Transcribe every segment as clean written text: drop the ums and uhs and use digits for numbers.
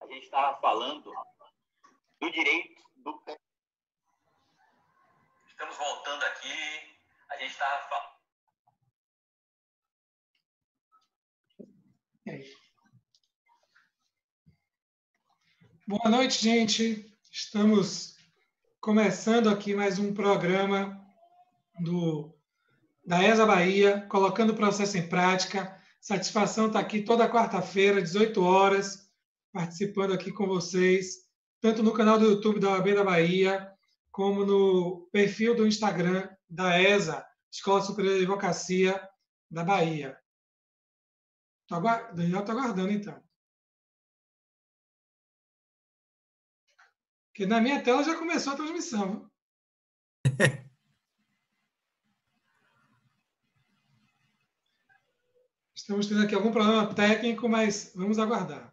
A gente estava falando do direito do... Estamos voltando aqui. A gente estava falando... Boa noite, gente. Estamos começando aqui mais um programa da ESA Bahia, colocando o processo em prática. Satisfação estar aqui toda quarta-feira, 18 horas, participando aqui com vocês, tanto no canal do YouTube da OAB da Bahia, como no perfil do Instagram da ESA, Escola Superior de Advocacia da Bahia. Daniel está aguardando, então. Porque na minha tela já começou a transmissão. Estamos tendo aqui algum problema técnico, mas vamos aguardar.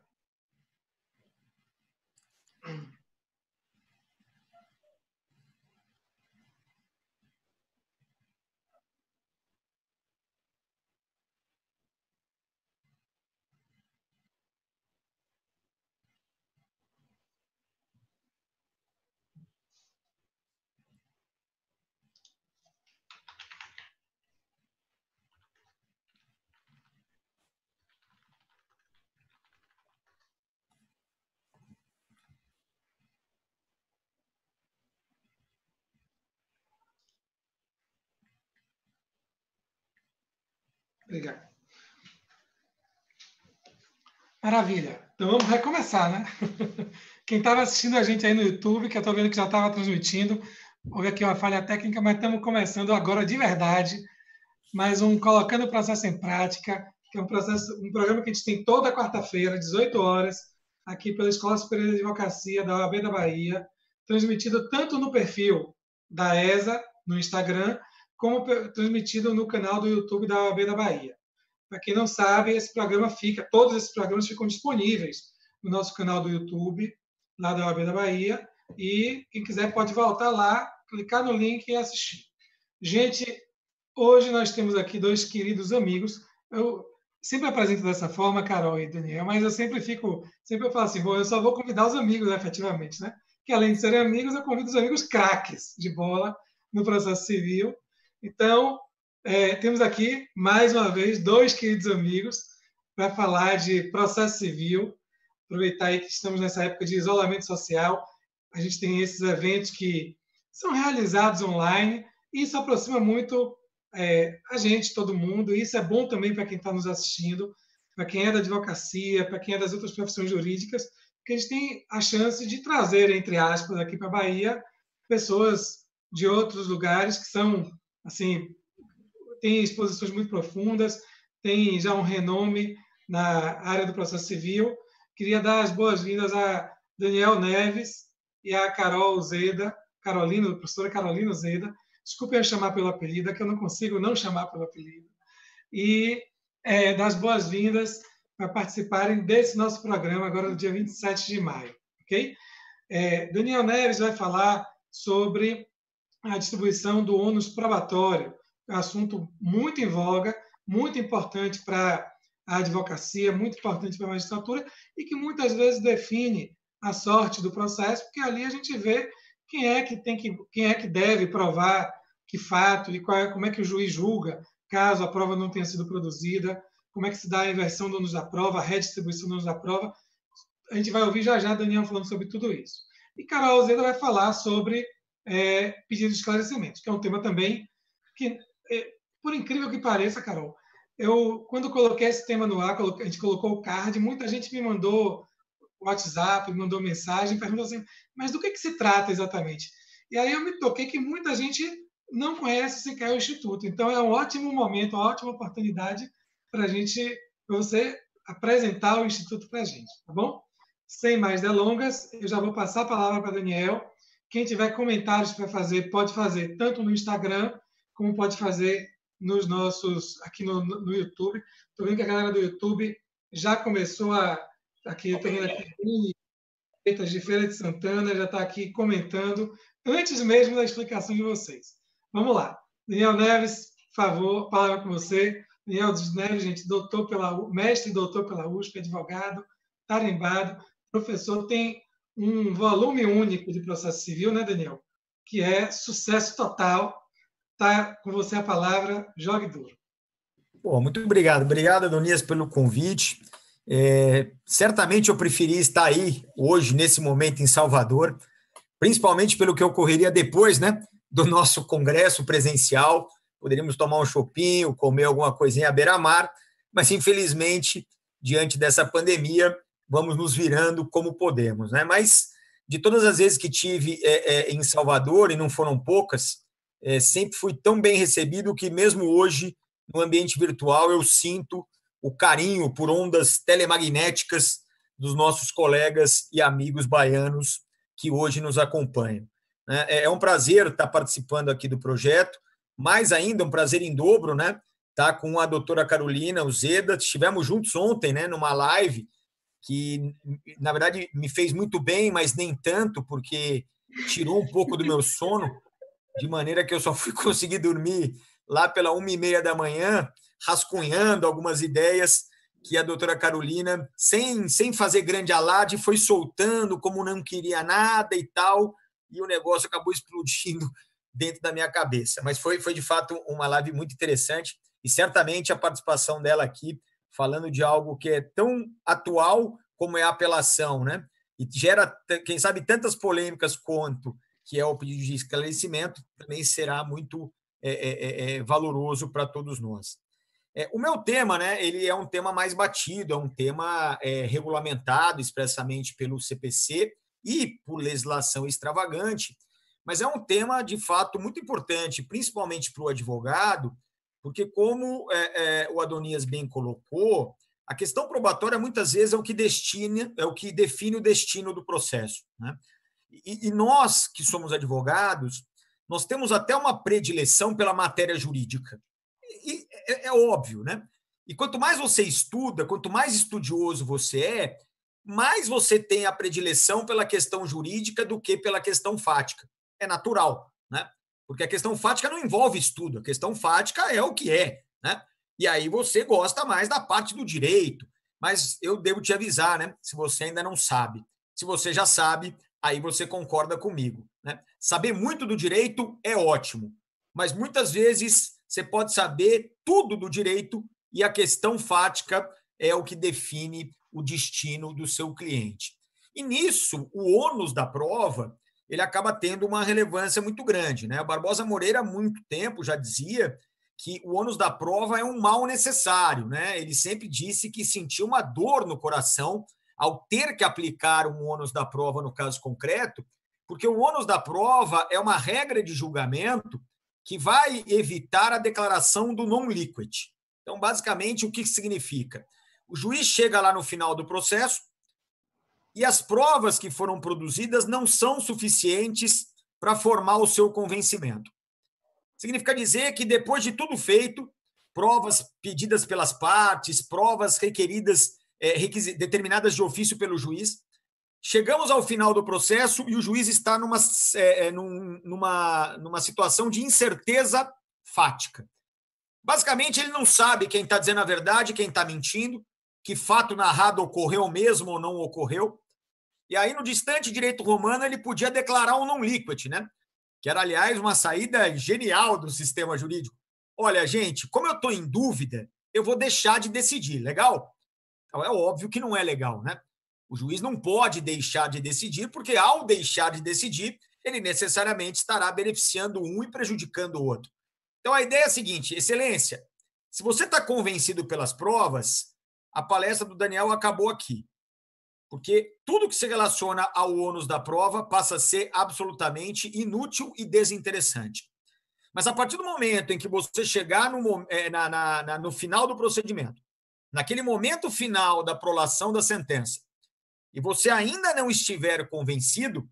Obrigado. Maravilha. Então vamos recomeçar, né? Quem estava assistindo a gente aí no YouTube, que eu estou vendo que já estava transmitindo, houve aqui uma falha técnica, mas estamos começando agora de verdade, mais um Colocando o Processo em Prática, que é um programa que a gente tem toda quarta-feira, 18 horas, aqui pela Escola Superior de Advocacia da OAB da Bahia, transmitido tanto no perfil da ESA, no Instagram, como transmitido no canal do YouTube da OAB da Bahia. Para quem não sabe, todos esses programas ficam disponíveis no nosso canal do YouTube, lá da OAB da Bahia, e quem quiser pode voltar lá, clicar no link e assistir. Gente, hoje nós temos aqui dois queridos amigos. Eu sempre apresento dessa forma, Carol e Daniel, mas eu sempre falo assim, bom, eu só vou convidar os amigos, efetivamente, né? Que além de serem amigos, eu convido os amigos craques de bola no processo civil. Então, temos aqui, mais uma vez, dois queridos amigos para falar de processo civil. Aproveitar aí que estamos nessa época de isolamento social, a gente tem esses eventos que são realizados online e isso aproxima muito a gente, todo mundo, e isso é bom também para quem está nos assistindo, para quem é da advocacia, para quem é das outras profissões jurídicas, porque a gente tem a chance de trazer, entre aspas, aqui para a Bahia, pessoas de outros lugares que são, assim, têm exposições muito profundas, têm já um renome na área do processo civil. Queria dar as boas-vindas a Daniel Neves e a professora Carolina Zeda. Desculpem eu chamar pelo apelido, que eu não consigo não chamar pelo apelido. E dar as boas-vindas para participarem desse nosso programa, agora no dia 27 de maio. Okay? Daniel Neves vai falar sobre a distribuição do ônus probatório, um assunto muito em voga, muito importante para a advocacia, muito importante para a magistratura, e que muitas vezes define a sorte do processo, porque ali a gente vê quem é que deve provar que fato e como é que o juiz julga caso a prova não tenha sido produzida, como é que se dá a inversão do ônus da prova, a redistribuição do ônus da prova. A gente vai ouvir já Daniel falando sobre tudo isso. E Carol Zeda vai falar sobre pedido de esclarecimentos, que é um tema também que, por incrível que pareça, Carol, quando coloquei esse tema no ar, a gente colocou o card, muita gente me mandou WhatsApp, me mandou mensagem, perguntou assim, mas do que se trata exatamente? E aí eu me toquei que muita gente não conhece sequer o Instituto. Então, é um ótimo momento, uma ótima oportunidade para você apresentar o Instituto para a gente, tá bom? Sem mais delongas, eu já vou passar a palavra para Daniel. Quem tiver comentários para fazer, pode fazer tanto no Instagram, como pode fazer nos nossos, aqui no YouTube. Estou vendo que a galera do YouTube já começou aqui, estou vendo aqui, de Feira de Santana, já está aqui comentando, antes mesmo da explicação de vocês. Vamos lá. Daniel Neves, por favor, palavra com você. Daniel Neves, gente, mestre e doutor pela USP, advogado, tarimbado, professor tem um volume único de processo civil, né, Daniel? Que é Sucesso Total. Tá com você a palavra, jogue duro. Pô, muito obrigado. Obrigado, Adonias, pelo convite. Certamente eu preferi estar aí hoje, nesse momento, em Salvador, principalmente pelo que ocorreria depois, né, do nosso congresso presencial. Poderíamos tomar um chopinho, comer alguma coisinha à beira-mar, mas, infelizmente, diante dessa pandemia, vamos nos virando como podemos, né? Mas, de todas as vezes que tive em Salvador, e não foram poucas, sempre fui tão bem recebido que, mesmo hoje, no ambiente virtual, eu sinto o carinho por ondas telemagnéticas dos nossos colegas e amigos baianos que hoje nos acompanham. É um prazer estar participando aqui do projeto, mais ainda um prazer em dobro, né? Estar com a doutora Carolina Uzeda. Estivemos juntos ontem, né, numa live que, na verdade, me fez muito bem, mas nem tanto, porque tirou um pouco do meu sono, de maneira que eu só fui conseguir dormir lá pela 1h30 da manhã, rascunhando algumas ideias que a doutora Carolina, sem fazer grande alarde, foi soltando como não queria nada e tal, e o negócio acabou explodindo dentro da minha cabeça. Mas foi de fato uma live muito interessante, e certamente a participação dela aqui, falando de algo que é tão atual como é a apelação, né? E gera, quem sabe, tantas polêmicas quanto que é o pedido de esclarecimento, também será muito valoroso para todos nós. O meu tema, né, ele é um tema mais batido, é um tema regulamentado expressamente pelo CPC e por legislação extravagante, mas é um tema, de fato, muito importante, principalmente para o advogado, porque, como o Adonias bem colocou, a questão probatória, muitas vezes, é o que define o destino do processo, né? E nós, que somos advogados, nós temos até uma predileção pela matéria jurídica. E é óbvio, né? E quanto mais você estuda, quanto mais estudioso você mais você tem a predileção pela questão jurídica do que pela questão fática. É natural, né? Porque a questão fática não envolve estudo, a questão fática é o que é, né? E aí você gosta mais da parte do direito. Mas eu devo te avisar, né? Se você ainda não sabe. Se você já sabe, aí você concorda comigo, né? Saber muito do direito é ótimo, mas muitas vezes você pode saber tudo do direito e a questão fática é o que define o destino do seu cliente. E nisso, o ônus da prova, ele acaba tendo uma relevância muito grande, né? A Barbosa Moreira, há muito tempo, já dizia que o ônus da prova é um mal necessário, né? Ele sempre disse que sentia uma dor no coração ao ter que aplicar um ônus da prova no caso concreto, porque o ônus da prova é uma regra de julgamento que vai evitar a declaração do non liquid. Então, basicamente, o que significa? O juiz chega lá no final do processo e as provas que foram produzidas não são suficientes para formar o seu convencimento. Significa dizer que, depois de tudo feito, provas pedidas pelas partes, provas requeridas, determinadas de ofício pelo juiz, chegamos ao final do processo e o juiz está numa situação de incerteza fática. Basicamente, ele não sabe quem está dizendo a verdade, quem está mentindo, que fato narrado ocorreu mesmo ou não ocorreu. E aí, no distante direito romano, ele podia declarar um non liquid, né? Que era, aliás, uma saída genial do sistema jurídico. Olha, gente, como eu estou em dúvida, eu vou deixar de decidir, legal? Então, é óbvio que não é legal, né? O juiz não pode deixar de decidir, porque, ao deixar de decidir, ele necessariamente estará beneficiando um e prejudicando o outro. Então, a ideia é a seguinte, excelência, se você está convencido pelas provas, a palestra do Daniel acabou aqui. Porque tudo que se relaciona ao ônus da prova passa a ser absolutamente inútil e desinteressante. Mas, a partir do momento em que você chegar no final do procedimento, naquele momento final da prolação da sentença, e você ainda não estiver convencido,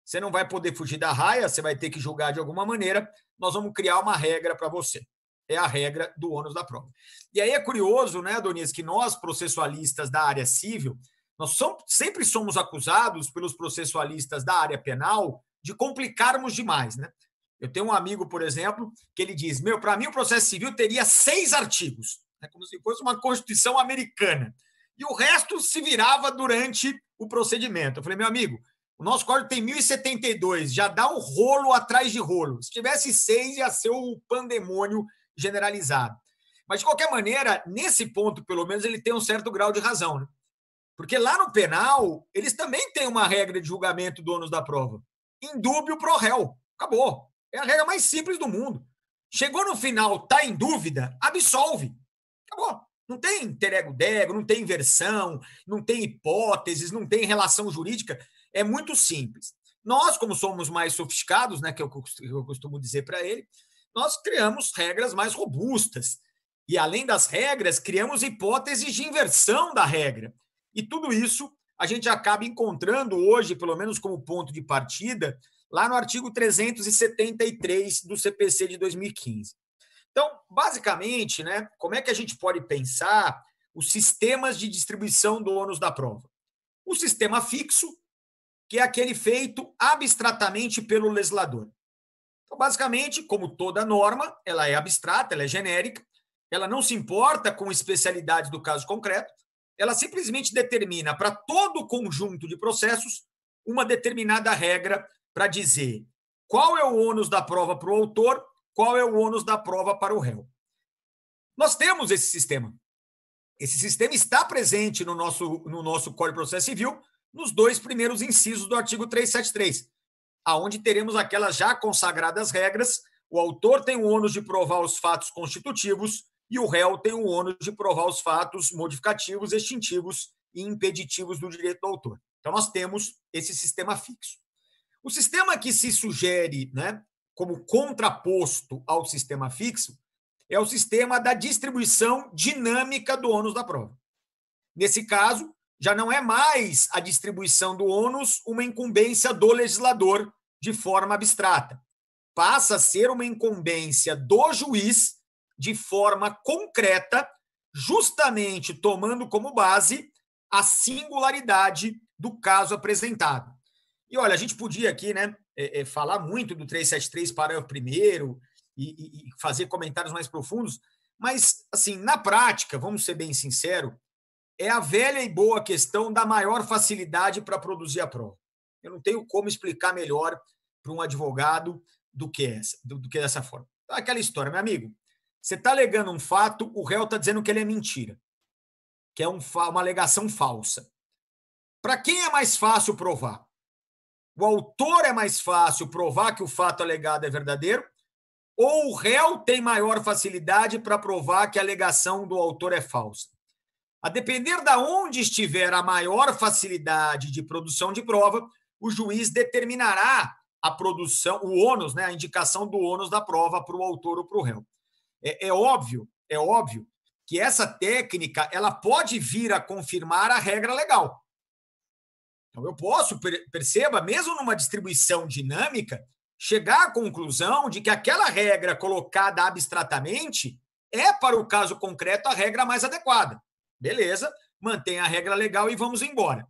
você não vai poder fugir da raia, você vai ter que julgar de alguma maneira, nós vamos criar uma regra para você. É a regra do ônus da prova. E aí é curioso, né, Adonias, que nós, processualistas da área civil, nós sempre somos acusados pelos processualistas da área penal de complicarmos demais, né? Eu tenho um amigo, por exemplo, que ele diz, para mim o processo civil teria 6 artigos, né, como se fosse uma Constituição americana. E o resto se virava durante o procedimento. Eu falei, meu amigo, o nosso código tem 1072, já dá um rolo atrás de rolo. Se tivesse 6, ia ser o pandemônio generalizado. Mas, de qualquer maneira, nesse ponto, pelo menos, ele tem um certo grau de razão, né? Porque lá no penal, eles também têm uma regra de julgamento do ônus da prova. Indúbio pro réu. Acabou. É a regra mais simples do mundo. Chegou no final, tá em dúvida, absolve. Acabou. Não tem interego-dego, não tem inversão, não tem hipóteses, não tem relação jurídica. É muito simples. Nós, como somos mais sofisticados, né, que eu costumo dizer para ele, nós criamos regras mais robustas. E, além das regras, criamos hipóteses de inversão da regra. E tudo isso a gente acaba encontrando hoje, pelo menos como ponto de partida, lá no artigo 373 do CPC de 2015. Então, basicamente, né, como é que a gente pode pensar os sistemas de distribuição do ônus da prova? O sistema fixo, que é aquele feito abstratamente pelo legislador. Então, basicamente, como toda norma, ela é abstrata, ela é genérica, ela não se importa com especialidades do caso concreto, ela simplesmente determina para todo o conjunto de processos uma determinada regra para dizer qual é o ônus da prova para o autor, qual é o ônus da prova para o réu. Nós temos esse sistema. Esse sistema está presente no nosso Código de Processo Civil, nos 2 primeiros incisos do artigo 373, aonde teremos aquelas já consagradas regras. O autor tem o ônus de provar os fatos constitutivos e o réu tem o ônus de provar os fatos modificativos, extintivos e impeditivos do direito do autor. Então, nós temos esse sistema fixo. O sistema que se sugere, né, como contraposto ao sistema fixo é o sistema da distribuição dinâmica do ônus da prova. Nesse caso, já não é mais a distribuição do ônus uma incumbência do legislador de forma abstrata. Passa a ser uma incumbência do juiz de forma concreta, justamente tomando como base a singularidade do caso apresentado. E olha, a gente podia aqui, né, falar muito do 373, parágrafo 1º, e fazer comentários mais profundos, mas, assim, na prática, vamos ser bem sinceros, é a velha e boa questão da maior facilidade para produzir a prova. Eu não tenho como explicar melhor para um advogado do que dessa forma. Então, aquela história, meu amigo, você está alegando um fato, o réu está dizendo que ele é mentira, que é uma alegação falsa. Para quem é mais fácil provar? O autor é mais fácil provar que o fato alegado é verdadeiro, ou o réu tem maior facilidade para provar que a alegação do autor é falsa? A depender de onde estiver a maior facilidade de produção de prova, o juiz determinará a produção, o ônus, né, a indicação do ônus da prova para o autor ou para o réu. É óbvio que essa técnica ela pode vir a confirmar a regra legal. Então, eu posso, perceba, mesmo numa distribuição dinâmica, chegar à conclusão de que aquela regra colocada abstratamente é, para o caso concreto, a regra mais adequada. Beleza, mantém a regra legal e vamos embora.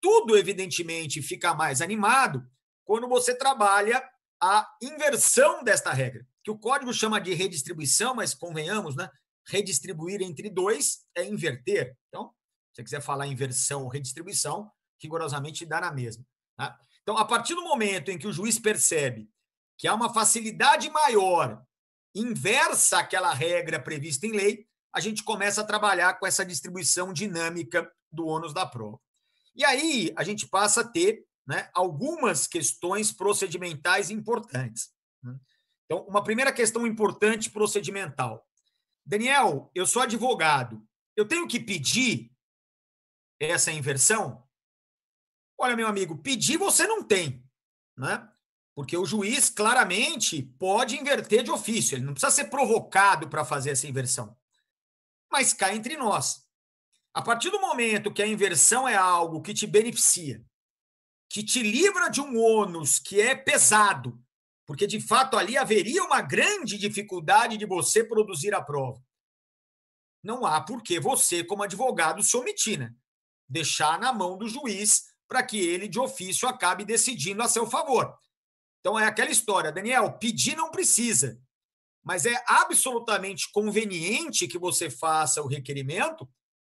Tudo, evidentemente, fica mais animado quando você trabalha a inversão desta regra, que o código chama de redistribuição, mas convenhamos, né? Redistribuir entre 2 é inverter. Então, se você quiser falar inversão ou redistribuição, rigorosamente dá na mesma. Tá? Então, a partir do momento em que o juiz percebe que há uma facilidade maior inversa àquela regra prevista em lei, a gente começa a trabalhar com essa distribuição dinâmica do ônus da prova. E aí a gente passa a ter, né, algumas questões procedimentais importantes. Né? Então, uma primeira questão importante procedimental. Daniel, eu sou advogado. Eu tenho que pedir essa inversão? Olha, meu amigo, pedir você não tem, né? Porque o juiz claramente pode inverter de ofício. Ele não precisa ser provocado para fazer essa inversão. Mas cá entre nós. A partir do momento que a inversão é algo que te beneficia, que te livra de um ônus que é pesado, porque de fato ali haveria uma grande dificuldade de você produzir a prova, não há por que você, como advogado, se omitir, né? Deixar na mão do juiz para que ele, de ofício, acabe decidindo a seu favor. Então é aquela história, Daniel, pedir não precisa, mas é absolutamente conveniente que você faça o requerimento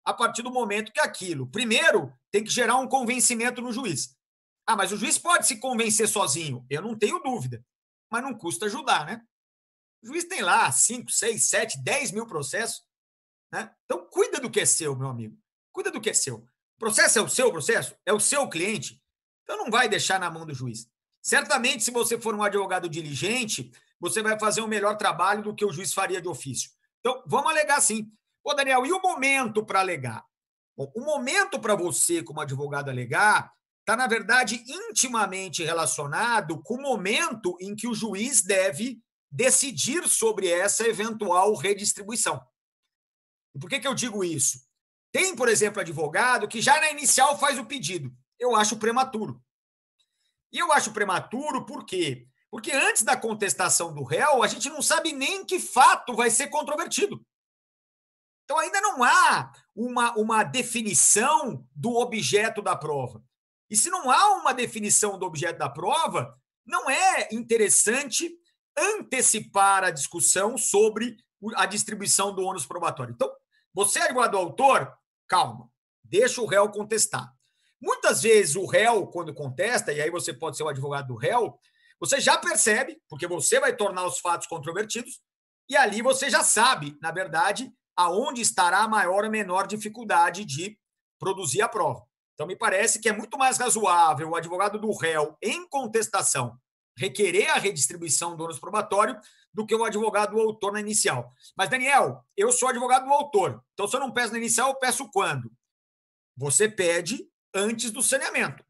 a partir do momento que aquilo, primeiro, tem que gerar um convencimento no juiz. Ah, mas o juiz pode se convencer sozinho. Eu não tenho dúvida. Mas não custa ajudar, né? O juiz tem lá 5, 6, 7, 10 mil processos. Né? Então, cuida do que é seu, meu amigo. Cuida do que é seu. O processo é o seu processo? É o seu cliente? Então, não vai deixar na mão do juiz. Certamente, se você for um advogado diligente, você vai fazer um melhor trabalho do que o juiz faria de ofício. Então, vamos alegar sim. Pô, Daniel, e o momento para alegar? Bom, o momento para você, como advogado, alegar está, na verdade, intimamente relacionado com o momento em que o juiz deve decidir sobre essa eventual redistribuição. E por que eu digo isso? Tem, por exemplo, advogado que já na inicial faz o pedido. Eu acho prematuro. E eu acho prematuro por quê? Porque antes da contestação do réu, a gente não sabe nem que fato vai ser controvertido. Então, ainda não há uma definição do objeto da prova. E se não há uma definição do objeto da prova, não é interessante antecipar a discussão sobre a distribuição do ônus probatório. Então, você, advogado autor, calma, deixa o réu contestar. Muitas vezes o réu, quando contesta, e aí você pode ser o advogado do réu, você já percebe, porque você vai tornar os fatos controvertidos, e ali você já sabe, na verdade, aonde estará a maior ou menor dificuldade de produzir a prova. Então, me parece que é muito mais razoável o advogado do réu, em contestação, requerer a redistribuição do ônus probatório do que o advogado do autor na inicial. Mas, Daniel, eu sou advogado do autor, então se eu não peço na inicial, eu peço quando? Você pede antes do saneamento.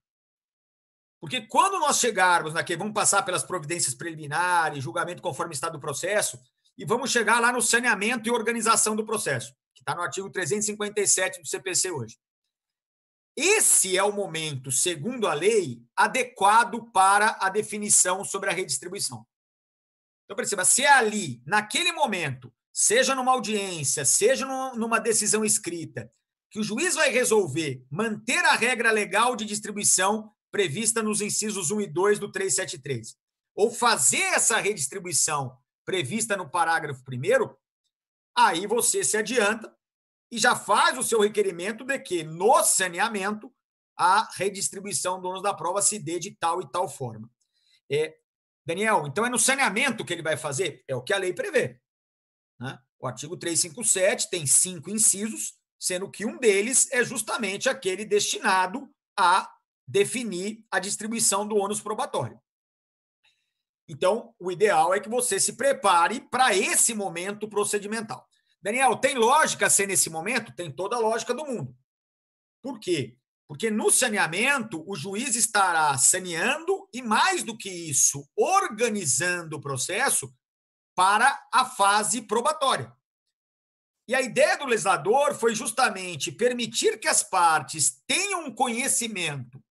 Porque quando nós chegarmos naquele, vamos passar pelas providências preliminares, julgamento conforme estado do processo, e vamos chegar lá no saneamento e organização do processo, que está no artigo 357 do CPC hoje. Esse é o momento, segundo a lei, adequado para a definição sobre a redistribuição. Então, perceba, se é ali, naquele momento, seja numa audiência, seja numa decisão escrita, que o juiz vai resolver manter a regra legal de distribuição prevista nos incisos 1 e 2 do 373, ou fazer essa redistribuição prevista no parágrafo 1º, aí você se adianta e já faz o seu requerimento de que, no saneamento, a redistribuição do ônus da prova se dê de tal e tal forma. Daniel, então é no saneamento que ele vai fazer? É o que a lei prevê. Né? O artigo 357 tem 5 incisos, sendo que um deles é justamente aquele destinado a definir a distribuição do ônus probatório. Então, o ideal é que você se prepare para esse momento procedimental. Daniel, tem lógica ser nesse momento? Tem toda a lógica do mundo. Por quê? Porque no saneamento, o juiz estará saneando e, mais do que isso, organizando o processo para a fase probatória. E a ideia do legislador foi justamente permitir que as partes tenham conhecimento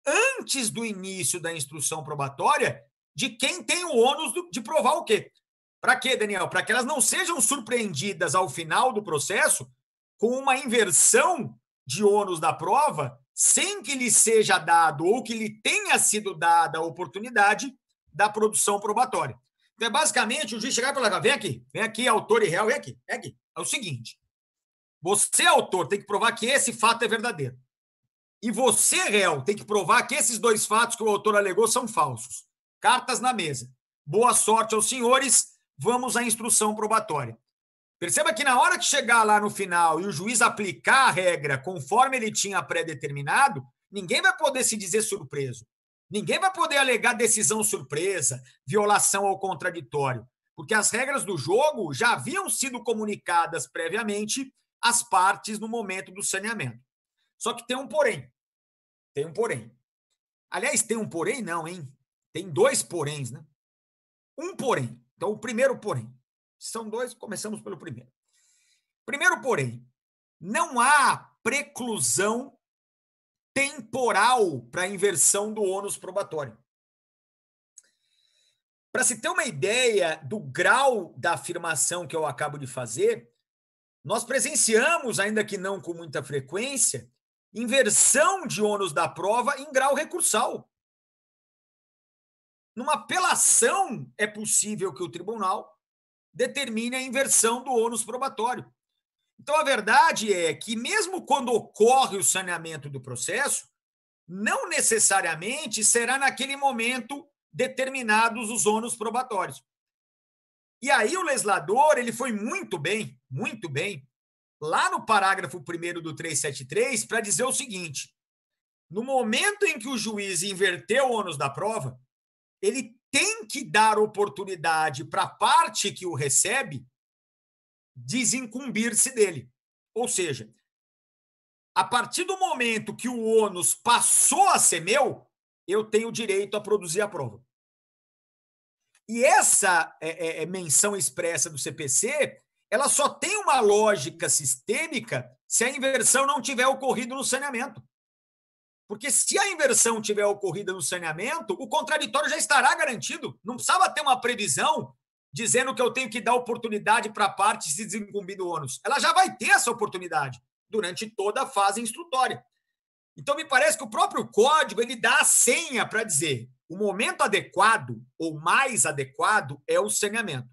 antes do início da instrução probatória de quem tem o ônus de provar o quê? Para quê, Daniel? Para que elas não sejam surpreendidas ao final do processo com uma inversão de ônus da prova sem que lhe seja dado ou que lhe tenha sido dada a oportunidade da produção probatória. Então, basicamente, o juiz chegar e falar, vem aqui, autor e réu, vem aqui. É o seguinte, você, autor, tem que provar que esse fato é verdadeiro. E você, réu, tem que provar que esses 2 fatos que o autor alegou são falsos. Cartas na mesa. Boa sorte aos senhores, vamos à instrução probatória. Perceba que na hora que chegar lá no final e o juiz aplicar a regra conforme ele tinha pré-determinado, ninguém vai poder se dizer surpreso. Ninguém vai poder alegar decisão surpresa, violação ao contraditório, porque as regras do jogo já haviam sido comunicadas previamente às partes no momento do saneamento. Só que tem um porém. Tem um porém. Aliás, tem um porém não, hein? Tem 2 poréns, né? Um porém. Então, o primeiro porém. São 2, começamos pelo primeiro. Primeiro porém, não há preclusão temporal para a inversão do ônus probatório. Para se ter uma ideia do grau da afirmação que eu acabo de fazer, nós presenciamos, ainda que não com muita frequência, inversão de ônus da prova em grau recursal. Numa apelação, é possível que o tribunal determine a inversão do ônus probatório. Então, a verdade é que, mesmo quando ocorre o saneamento do processo, não necessariamente será naquele momento determinados os ônus probatórios. E aí o legislador ele foi muito bem, lá no parágrafo 1º do 373, para dizer o seguinte: no momento em que o juiz inverteu o ônus da prova, ele tem que dar oportunidade para a parte que o recebe desincumbir-se dele. Ou seja, a partir do momento que o ônus passou a ser meu, eu tenho direito a produzir a prova. E essa menção expressa do CPC, ela só tem uma lógica sistêmica se a inversão não tiver ocorrido no saneamento. Porque se a inversão tiver ocorrido no saneamento, o contraditório já estará garantido. Não precisava ter uma previsão dizendo que eu tenho que dar oportunidade para a parte se desincumbir do ônus. Ela já vai ter essa oportunidade durante toda a fase instrutória. Então, me parece que o próprio código ele dá a senha para dizer o momento adequado ou mais adequado é o saneamento.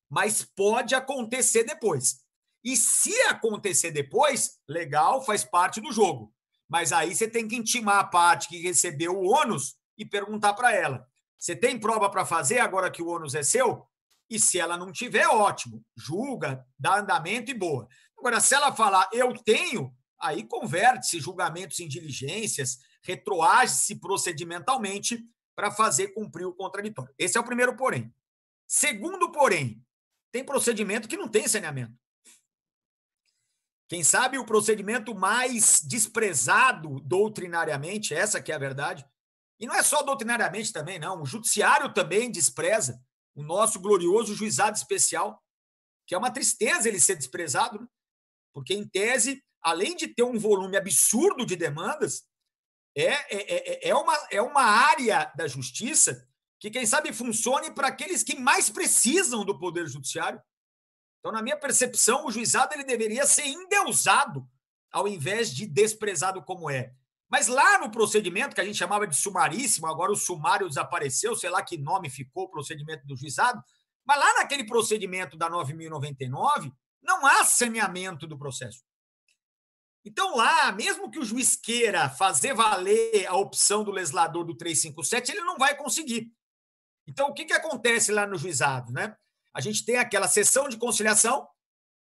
Mas pode acontecer depois. E se acontecer depois, legal, faz parte do jogo. Mas aí você tem que intimar a parte que recebeu o ônus e perguntar para ela: você tem prova para fazer agora que o ônus é seu? E se ela não tiver, ótimo. Julga, dá andamento e boa. Agora, se ela falar eu tenho, aí converte-se julgamentos em diligências, retroage-se procedimentalmente para fazer cumprir o contraditório. Esse é o primeiro porém. Segundo porém, tem procedimento que não tem saneamento. Quem sabe o procedimento mais desprezado doutrinariamente, essa que é a verdade, e não é só doutrinariamente também, não, o judiciário também despreza o nosso glorioso juizado especial, que é uma tristeza ele ser desprezado, né? Porque, em além de ter um volume absurdo de demandas, é uma área da justiça que, quem sabe, funcione para aqueles que mais precisam do Poder Judiciário. Então, na minha percepção, o juizado ele deveria ser endeusado ao invés de desprezado como é. Mas lá no procedimento, que a gente chamava de sumaríssimo, agora o sumário desapareceu, sei lá que nome ficou o procedimento do juizado, mas lá naquele procedimento da 9.099, não há saneamento do processo. Então, lá, mesmo que o juiz queira fazer valer a opção do legislador do 357, ele não vai conseguir. Então, o que acontece lá no juizado, né? A gente tem aquela sessão de conciliação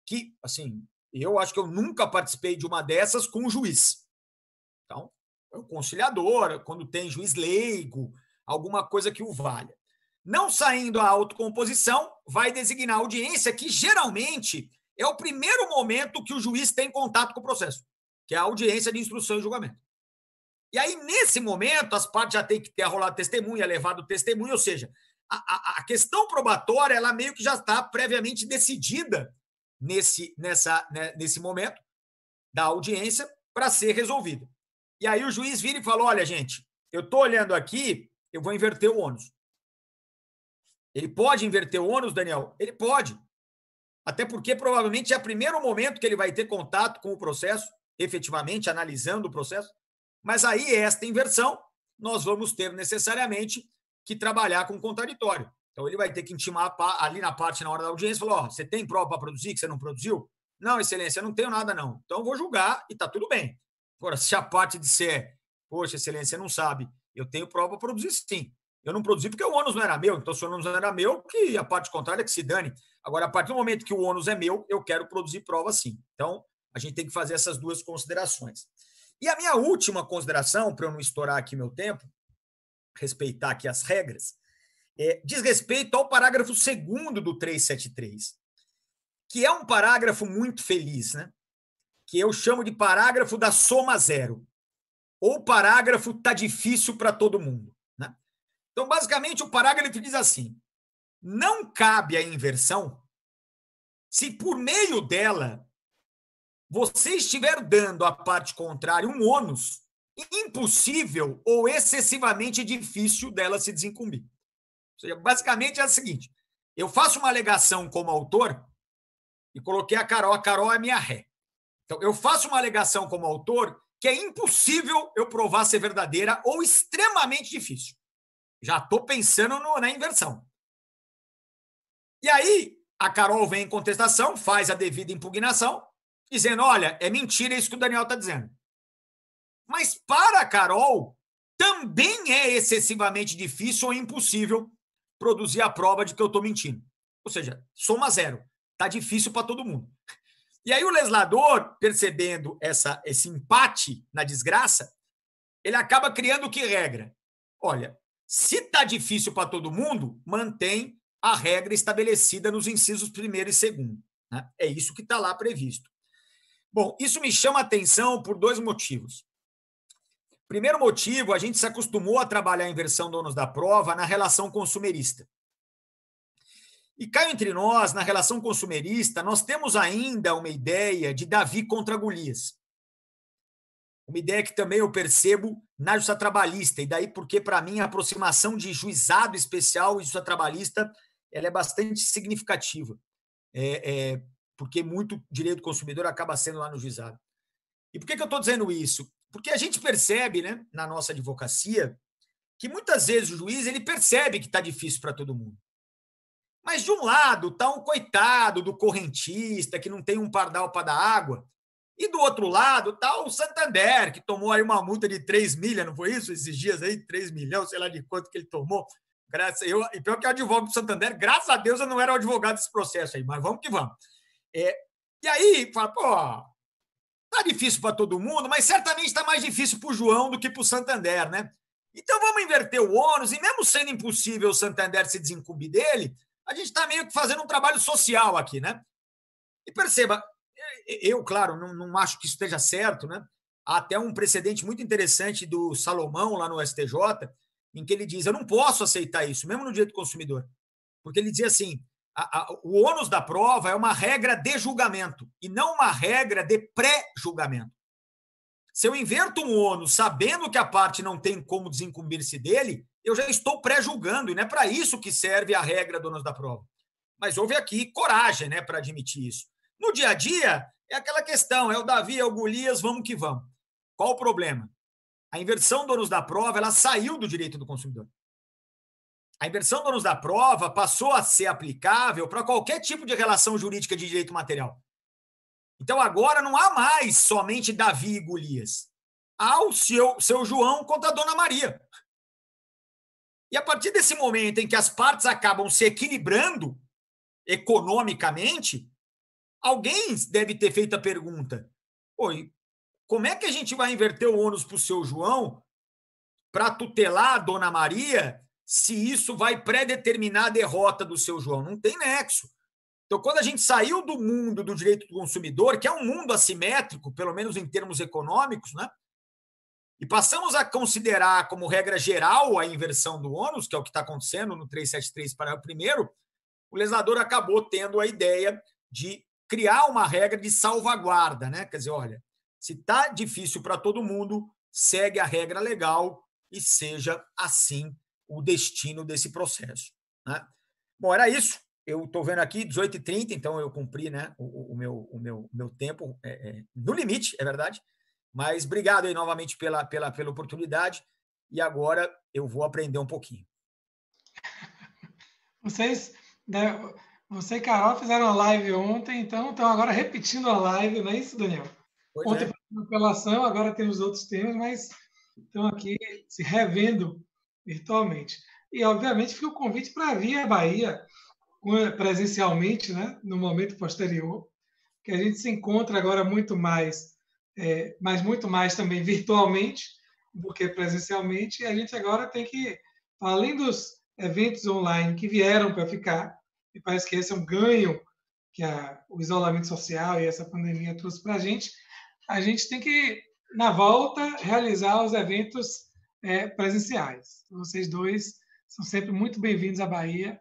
que, assim, eu acho que eu nunca participei de uma dessas com o juiz. Então, é o conciliador, quando tem juiz leigo, alguma coisa que o valha. Não saindo a autocomposição, vai designar a audiência, que geralmente é o primeiro momento que o juiz tem contato com o processo, que é a audiência de instrução e julgamento. E aí, nesse momento, as partes já têm que ter arrolado testemunha, levado testemunha, ou seja, a questão probatória, ela meio que já está previamente decidida nesse momento da audiência para ser resolvida. E aí o juiz vira e fala: olha, gente, eu estou olhando aqui, eu vou inverter o ônus. Ele pode inverter o ônus, Daniel? Ele pode. Até porque provavelmente é o primeiro momento que ele vai ter contato com o processo, efetivamente analisando o processo. Mas aí, esta inversão, nós vamos ter necessariamente que trabalhar com contraditório. Então, ele vai ter que intimar ali na parte, na hora da audiência, falar: ó, você tem prova para produzir que você não produziu? Não, excelência, eu não tenho nada, não. Então, eu vou julgar e está tudo bem. Agora, se a parte disser: poxa, excelência, você não sabe, eu tenho prova para produzir, sim. Eu não produzi porque o ônus não era meu. Então, se o ônus não era meu, que a parte contrária que se dane. Agora, a partir do momento que o ônus é meu, eu quero produzir prova, sim. Então, a gente tem que fazer essas duas considerações. E a minha última consideração, para eu não estourar aqui meu tempo, respeitar aqui as regras, diz respeito ao parágrafo 2º do 373, que é um parágrafo muito feliz, né? Que eu chamo de parágrafo da soma zero, ou parágrafo tá difícil para todo mundo, né? Então, basicamente, o parágrafo diz assim: não cabe a inversão se por meio dela você estiver dando à parte contrária um ônus impossível ou excessivamente difícil dela se desincumbir. Ou seja, basicamente é o seguinte: eu faço uma alegação como autor e coloquei a Carol é minha ré. Então, eu faço uma alegação como autor que é impossível eu provar ser verdadeira ou extremamente difícil. Já estou pensando na inversão. E aí, a Carol vem em contestação, faz a devida impugnação, dizendo, olha, é mentira isso que o Daniel está dizendo. Mas para a Carol, também é excessivamente difícil ou impossível produzir a prova de que eu estou mentindo. Ou seja, soma zero. Está difícil para todo mundo. E aí o legislador, percebendo esse empate na desgraça, ele acaba criando que regra? Olha, se está difícil para todo mundo, mantém a regra estabelecida nos incisos 1º e 2º. Né? É isso que está lá previsto. Bom, isso me chama a atenção por 2 motivos. Primeiro motivo, a gente se acostumou a trabalhar a inversão do ônus da prova na relação consumerista. E cá entre nós, na relação consumerista, nós temos ainda uma ideia de Davi contra Golias. Uma ideia que também eu percebo na justiça trabalhista, e daí porque, para mim, a aproximação de juizado especial e justiça trabalhista ela é bastante significativa, porque muito direito do consumidor acaba sendo lá no juizado. E por que eu estou dizendo isso? Porque a gente percebe, né, na nossa advocacia, que muitas vezes o juiz ele percebe que está difícil para todo mundo. Mas, de um lado, está um coitado do correntista, que não tem um pardal para dar água, e do outro lado está o Santander, que tomou aí uma multa de 3 milhas, não foi isso? Esses dias aí, 3 milhões, sei lá de quanto que ele tomou. E pior que eu advogo do Santander, graças a Deus eu não era o advogado desse processo aí, mas vamos que vamos. E aí, fala, pô, tá difícil para todo mundo, mas certamente está mais difícil para o João do que para o Santander, né? Então vamos inverter o ônus, e mesmo sendo impossível o Santander se desincumbir dele, a gente está meio que fazendo um trabalho social aqui, né? E perceba, eu, claro, não acho que isso esteja certo, né? Há até um precedente muito interessante do Salomão, lá no STJ, em que ele diz, eu não posso aceitar isso, mesmo no direito do consumidor. Porque ele dizia assim, o ônus da prova é uma regra de julgamento e não uma regra de pré-julgamento. Se eu inverto um ônus sabendo que a parte não tem como desincumbir-se dele, eu já estou pré-julgando, e não é para isso que serve a regra do ônus da prova. Mas houve aqui coragem, né, para admitir isso. No dia a dia, é aquela questão, é o Davi, é o Golias, vamos que vamos. Qual o problema? A inversão do ônus da prova ela saiu do direito do consumidor. A inversão do ônus da prova passou a ser aplicável para qualquer tipo de relação jurídica de direito material. Então, agora não há mais somente Davi e Golias. Há o seu João contra a Dona Maria. E a partir desse momento em que as partes acabam se equilibrando economicamente, alguém deve ter feito a pergunta, oi, como é que a gente vai inverter o ônus para o seu João para tutelar a Dona Maria se isso vai predeterminar a derrota do seu João? Não tem nexo. Então, quando a gente saiu do mundo do direito do consumidor, que é um mundo assimétrico, pelo menos em termos econômicos, né? E passamos a considerar como regra geral a inversão do ônus, que é o que está acontecendo no 373 parágrafo 1º, o legislador acabou tendo a ideia de criar uma regra de salvaguarda, né? Quer dizer, olha, se está difícil para todo mundo, segue a regra legal e seja assim o destino desse processo, né? Bom, era isso. Eu estou vendo aqui 18h30, então eu cumpri, né, o meu tempo no limite, é verdade. Mas obrigado aí novamente pela oportunidade. E agora eu vou aprender um pouquinho. Vocês, você e Carol fizeram uma live ontem, então estão agora repetindo a live, não é isso, Daniel? Pois ontem foi uma apelação, agora temos outros temas, mas estão aqui se revendo virtualmente. E, obviamente, fica o convite para vir à Bahia presencialmente, né, no momento posterior, que a gente se encontra agora muito mais, mas muito mais também virtualmente do que presencialmente, e a gente agora tem que, além dos eventos online que vieram para ficar, e parece que esse é um ganho que o isolamento social e essa pandemia trouxe para a gente tem que, na volta, realizar os eventos presenciais. Vocês dois são sempre muito bem-vindos à Bahia.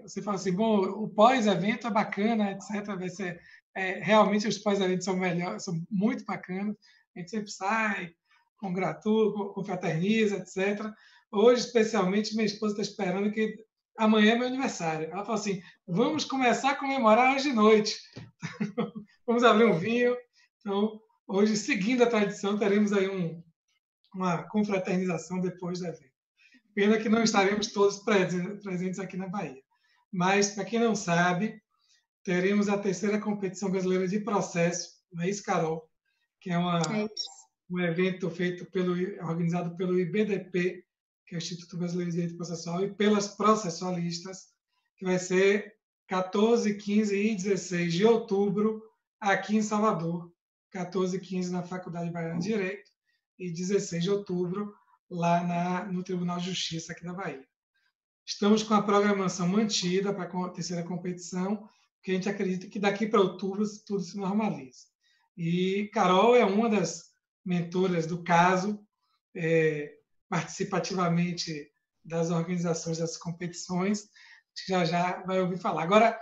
Você fala assim, bom, o pós-evento é bacana, etc. Vai ser, realmente os pós-eventos são melhores, são muito bacanas. A gente sempre sai, congratua, confraterniza, etc. Hoje, especialmente, minha esposa está esperando que amanhã é meu aniversário. Ela fala assim, vamos começar a comemorar hoje de noite. Vamos abrir um vinho. Então, hoje, seguindo a tradição, teremos aí uma confraternização depois do evento. Pena que não estaremos todos presentes aqui na Bahia. Mas, para quem não sabe, teremos a terceira competição brasileira de processo, não é isso, Carol? Que é um evento organizado pelo IBDP, que é o Instituto Brasileiro de Direito Processual, e pelas processualistas, que vai ser 14, 15 e 16 de outubro, aqui em Salvador. 14 e 15 na Faculdade Baiana de Direito e 16 de outubro lá no Tribunal de Justiça aqui da Bahia. Estamos com a programação mantida para a terceira competição, porque a gente acredita que daqui para outubro tudo se normaliza. E Carol é uma das mentoras do caso, participativamente das organizações das competições, que já vai ouvir falar. Agora,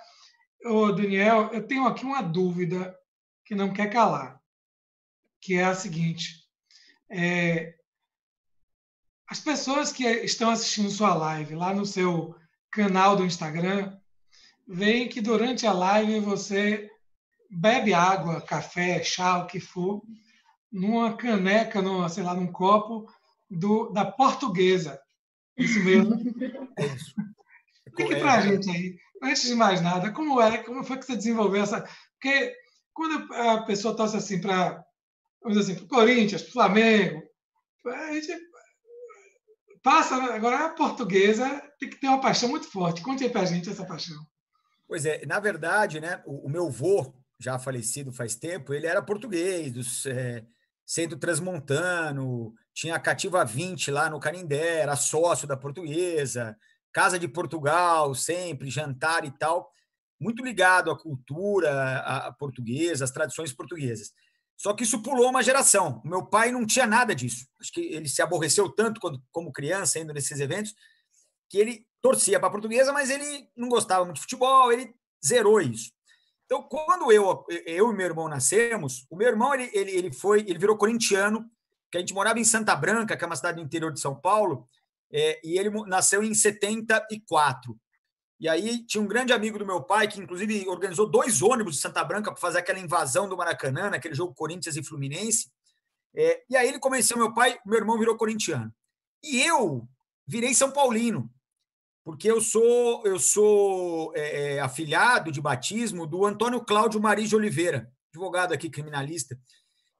Daniel, eu tenho aqui uma dúvida que não quer calar, que é a seguinte: as pessoas que estão assistindo sua live lá no seu canal do Instagram veem que durante a live você bebe água, café, chá, o que for, numa caneca, sei lá, num copo da Portuguesa. Isso mesmo? É isso. Explique para a gente aí, antes de mais nada, como foi que você desenvolveu essa... Porque quando a pessoa torce assim para, vamos dizer assim, para o Corinthians, para o Flamengo, a gente passa, agora a Portuguesa tem que ter uma paixão muito forte. Conte aí para a gente essa paixão. Pois é, na verdade, né, o meu avô, já falecido faz tempo, ele era português, centro transmontano, tinha a Cativa 20 lá no Canindé, era sócio da Portuguesa, Casa de Portugal, sempre, jantar e tal, muito ligado à cultura portuguesa, às tradições portuguesas. Só que isso pulou uma geração. O meu pai não tinha nada disso. Acho que ele se aborreceu tanto como criança, indo nesses eventos, que ele torcia para a Portuguesa, mas ele não gostava muito de futebol, ele zerou isso. Então, quando eu e meu irmão nascemos, o meu irmão ele virou corintiano, que a gente morava em Santa Branca, que é uma cidade do interior de São Paulo, e ele nasceu em 74. E aí tinha um grande amigo do meu pai, que inclusive organizou 2 ônibus de Santa Branca para fazer aquela invasão do Maracanã, naquele jogo Corinthians e Fluminense. E aí ele convenceu meu pai, meu irmão virou corintiano. E eu virei São Paulino, porque eu sou afilhado de batismo do Antônio Cláudio Maris de Oliveira, advogado aqui, criminalista.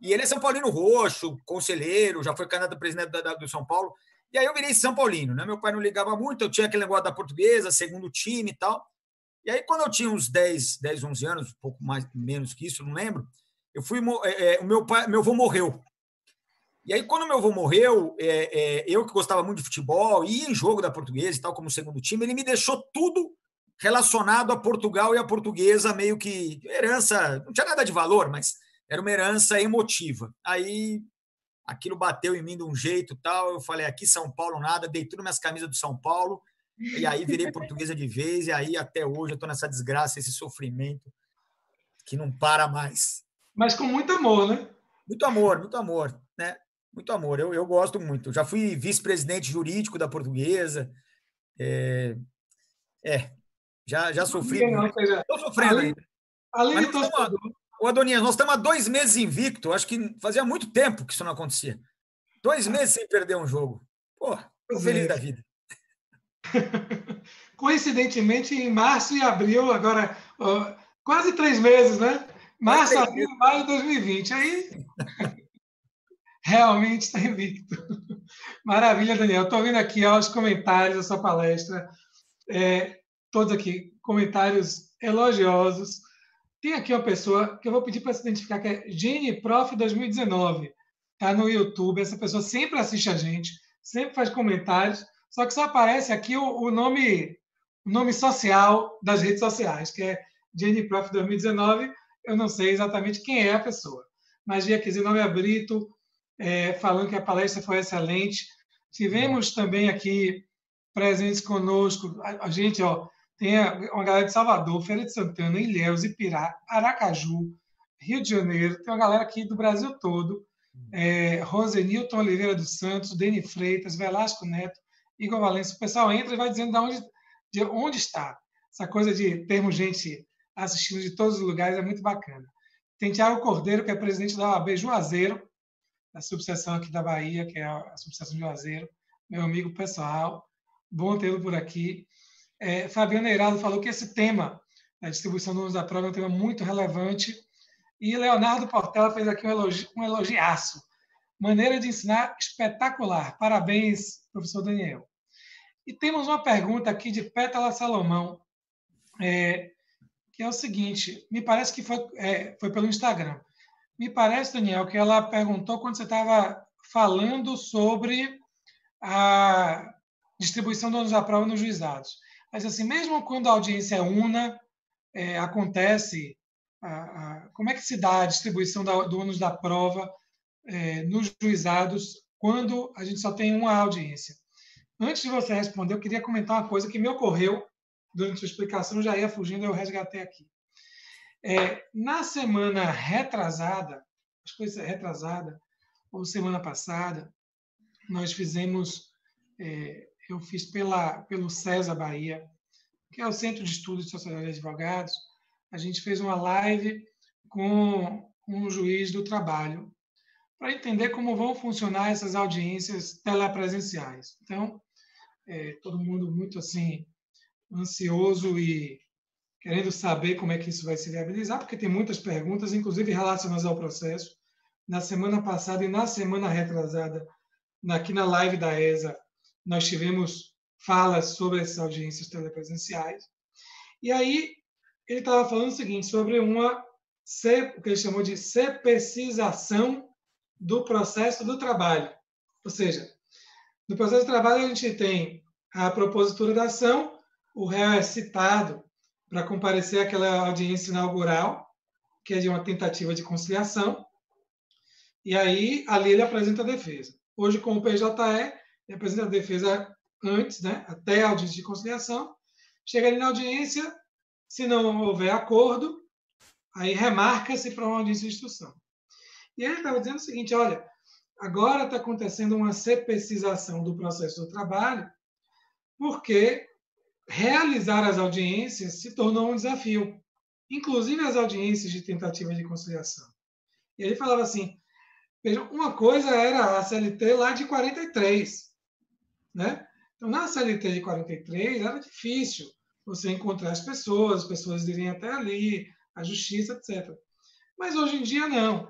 E ele é São Paulino roxo, conselheiro, já foi candidato a presidente do São Paulo. E aí eu virei São Paulino, né? Meu pai não ligava muito, eu tinha aquele negócio da Portuguesa, segundo time e tal. E aí, quando eu tinha uns 10, 11 anos, um pouco menos que isso, não lembro, o meu avô morreu. E aí, quando meu avô morreu, eu que gostava muito de futebol, ia em jogo da Portuguesa e tal, como segundo time, ele me deixou tudo relacionado a Portugal e a Portuguesa, meio que herança, não tinha nada de valor, mas era uma herança emotiva. Aí, aquilo bateu em mim de um jeito tal, eu falei, aqui São Paulo nada, dei tudo minhas camisas do São Paulo, e aí virei Portuguesa de vez, e aí até hoje eu estou nessa desgraça, esse sofrimento que não para mais. Mas com muito amor, né? Muito amor, né? Muito amor, eu gosto muito. Já fui vice-presidente jurídico da Portuguesa. Já sofri muito. Estou sofrendo ainda. Além Mas de torcedor. Adonias, nós estamos há 2 meses invicto. Acho que fazia muito tempo que isso não acontecia. 2 meses sem perder um jogo. Pô, estou feliz da vida. Coincidentemente, em março e abril, agora, quase 3 meses, né? Março, abril, maio de 2020. Aí, realmente está invicto. Maravilha, Daniel. Estou vendo aqui os comentários da sua palestra. Todos aqui, comentários elogiosos. Tem aqui uma pessoa que eu vou pedir para se identificar, que é Gene Prof 2019. Está no YouTube. Essa pessoa sempre assiste a gente, sempre faz comentários, só que só aparece aqui o nome social das redes sociais, que é Gene Prof 2019. Eu não sei exatamente quem é a pessoa, mas vi aqui Zinobia Brito falando que a palestra foi excelente. Tivemos também aqui presentes conosco, a gente, tem uma galera de Salvador, Feira de Santana, Ilhéus, Ipirá, Aracaju, Rio de Janeiro, tem uma galera aqui do Brasil todo, Rosenilton Oliveira dos Santos, Deni Freitas, Velasco Neto, Igor Valença. O pessoal entra e vai dizendo de onde está. Essa coisa de termos gente assistindo de todos os lugares é muito bacana. Tem Tiago Cordeiro, que é presidente da OAB Juazeiro, da subseção aqui da Bahia, que é a subseção de Juazeiro, meu amigo pessoal, bom tê-lo por aqui. Fabiano Eirado falou que esse tema A distribuição do ônus da prova é um tema muito relevante. E Leonardo Portela fez aqui um elogiaço. Maneira de ensinar espetacular. Parabéns, professor Daniel. E temos uma pergunta aqui de Pétala Salomão, que é o seguinte, me parece que foi pelo Instagram. Me parece, Daniel, que ela perguntou quando você estava falando sobre a distribuição do ônus da prova nos juizados. Mas, assim, mesmo quando a audiência é una, acontece, como é que se dá a distribuição do ônus da prova nos juizados quando a gente só tem uma audiência? Antes de você responder, eu queria comentar uma coisa que me ocorreu durante sua explicação, eu já ia fugindo, eu resgatei aqui. Na semana retrasada, acho que foi retrasada, ou semana passada, nós fizemos, eu fiz pelo CESA Bahia, que é o Centro de Estudos de Sociedade de Advogados, a gente fez uma live com um juiz do trabalho, para entender como vão funcionar essas audiências telepresenciais. Então, todo mundo muito assim ansioso e querendo saber como é que isso vai se viabilizar, porque tem muitas perguntas, inclusive relacionadas ao processo. Na semana passada e na semana retrasada, aqui na live da ESA, nós tivemos falas sobre essas audiências telepresenciais. E aí, ele estava falando o seguinte, sobre o que ele chamou de CPCização do processo do trabalho. Ou seja, no processo do trabalho, a gente tem a propositura da ação, o réu é citado para comparecer àquela audiência inaugural, que é de uma tentativa de conciliação, e aí ali ele apresenta a defesa. Hoje, com o PJE, ele apresenta a defesa antes, né, até a audiência de conciliação, chega ali na audiência, se não houver acordo, aí remarca-se para uma audiência de instrução. E ele estava dizendo o seguinte, olha, agora está acontecendo uma CPCização do processo do trabalho, porque realizar as audiências se tornou um desafio, inclusive as audiências de tentativa de conciliação. E ele falava assim, veja, uma coisa era a CLT lá de 43, né? Então, na CLT de 43 era difícil você encontrar as pessoas irem até ali, a justiça, etc. Mas hoje em dia não.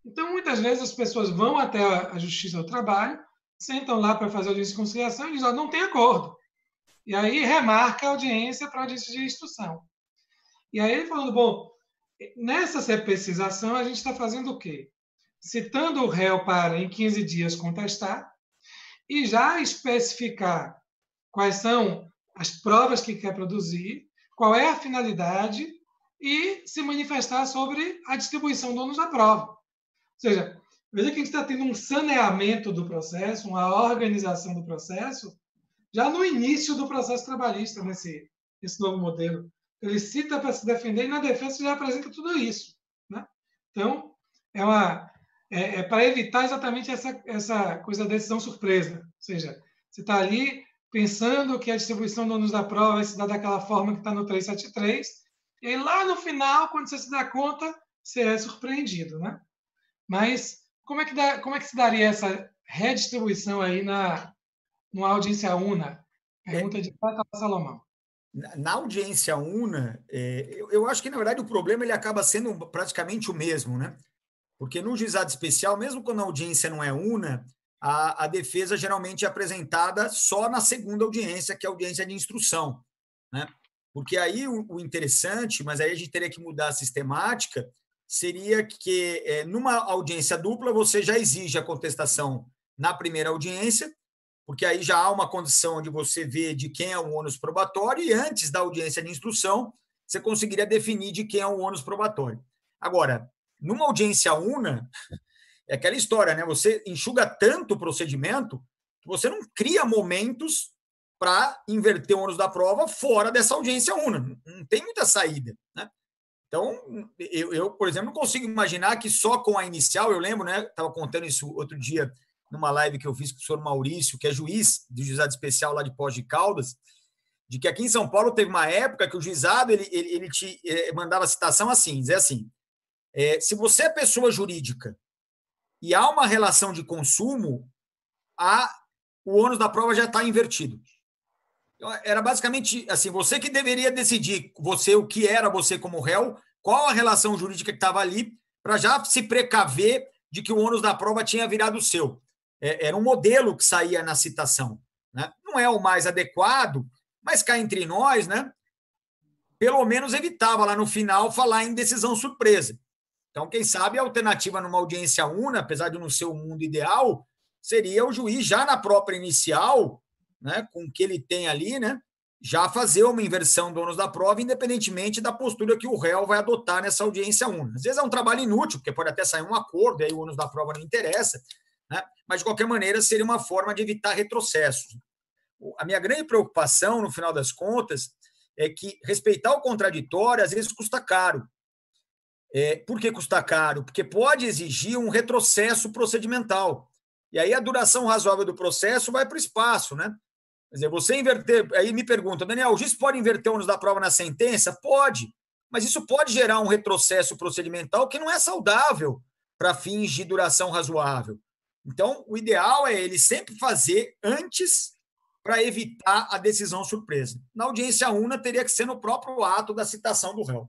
Então, muitas vezes as pessoas vão até a Justiça do Trabalho, sentam lá para fazer a audiência de conciliação e dizem, não tem acordo. E aí remarca a audiência para a audiência de instrução. E aí ele falando, bom, nessa CPCização a gente está fazendo o quê? Citando o réu para, em 15 dias, contestar e já especificar quais são as provas que quer produzir, qual é a finalidade e se manifestar sobre a distribuição do ônus da prova. Ou seja, veja que a gente está tendo um saneamento do processo, uma organização do processo, já no início do processo trabalhista, nesse novo modelo. Ele cita para se defender e na defesa já apresenta tudo isso. Né? Então, é para evitar exatamente essa coisa da decisão surpresa. Ou seja, você está ali pensando que a distribuição do ônus da prova vai se dar daquela forma que está no 373, e aí lá no final, quando você se dá conta, você é surpreendido. Né? Mas como é que se daria essa redistribuição aí numa audiência una? Pergunta de Pétala Salomão. Na audiência una, eu acho que, na verdade, o problema ele acaba sendo praticamente o mesmo, né? Porque no juizado especial, mesmo quando a audiência não é una, a defesa geralmente é apresentada só na segunda audiência, que é a audiência de instrução, né? Porque aí o interessante, mas aí a gente teria que mudar a sistemática, seria que numa audiência dupla você já exige a contestação na primeira audiência, porque aí já há uma condição de você ver de quem é o ônus probatório e antes da audiência de instrução você conseguiria definir de quem é o ônus probatório. Agora, numa audiência una, é aquela história, né? Você enxuga tanto o procedimento que você não cria momentos para inverter o ônus da prova fora dessa audiência una. Não tem muita saída, né? Então, eu, por exemplo, não consigo imaginar que só com a inicial, eu lembro, né? Estava contando isso outro dia numa live que eu fiz com o senhor Maurício, que é juiz do juizado especial lá de Poços de Caldas, de que aqui em São Paulo teve uma época que o juizado ele te mandava citação assim, dizer assim, se você é pessoa jurídica e há uma relação de consumo, o ônus da prova já está invertido. Era basicamente assim, você que deveria decidir você o que era você como réu, qual a relação jurídica que estava ali, para já se precaver de que o ônus da prova tinha virado seu. Era um modelo que saía na citação, né? Não é o mais adequado, mas cá entre nós, né? Pelo menos evitava lá no final falar em decisão surpresa. Então, quem sabe a alternativa numa audiência una, apesar de não ser o mundo ideal, seria o juiz já na própria inicial, né, com o que ele tem ali, né, já fazer uma inversão do ônus da prova, independentemente da postura que o réu vai adotar nessa audiência una. Às vezes é um trabalho inútil, porque pode até sair um acordo, aí o ônus da prova não interessa, né, mas, de qualquer maneira, seria uma forma de evitar retrocessos. A minha grande preocupação, no final das contas, é que respeitar o contraditório, às vezes, custa caro. Por que custa caro? Porque pode exigir um retrocesso procedimental. E aí a duração razoável do processo vai para o espaço, né? Quer dizer, você inverter... Aí me pergunta, Daniel, o juiz pode inverter o ônus da prova na sentença? Pode, mas isso pode gerar um retrocesso procedimental que não é saudável para fins de duração razoável. Então, o ideal é ele sempre fazer antes para evitar a decisão surpresa. Na audiência una, teria que ser no próprio ato da citação do réu.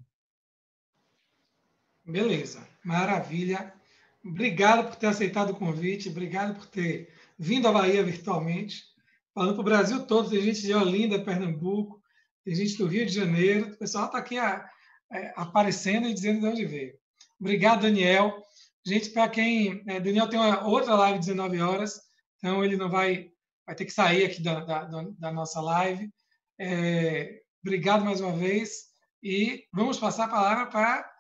Beleza, maravilha. Obrigado por ter aceitado o convite, obrigado por ter vindo à Bahia virtualmente, falando para o Brasil todo, tem gente de Olinda, Pernambuco, tem gente do Rio de Janeiro, o pessoal está aqui aparecendo e dizendo de onde veio. Obrigado, Daniel. Gente, para quem... Daniel tem uma outra live de 19 horas, então ele não vai ter que sair aqui da nossa live. Obrigado mais uma vez e vamos passar a palavra para a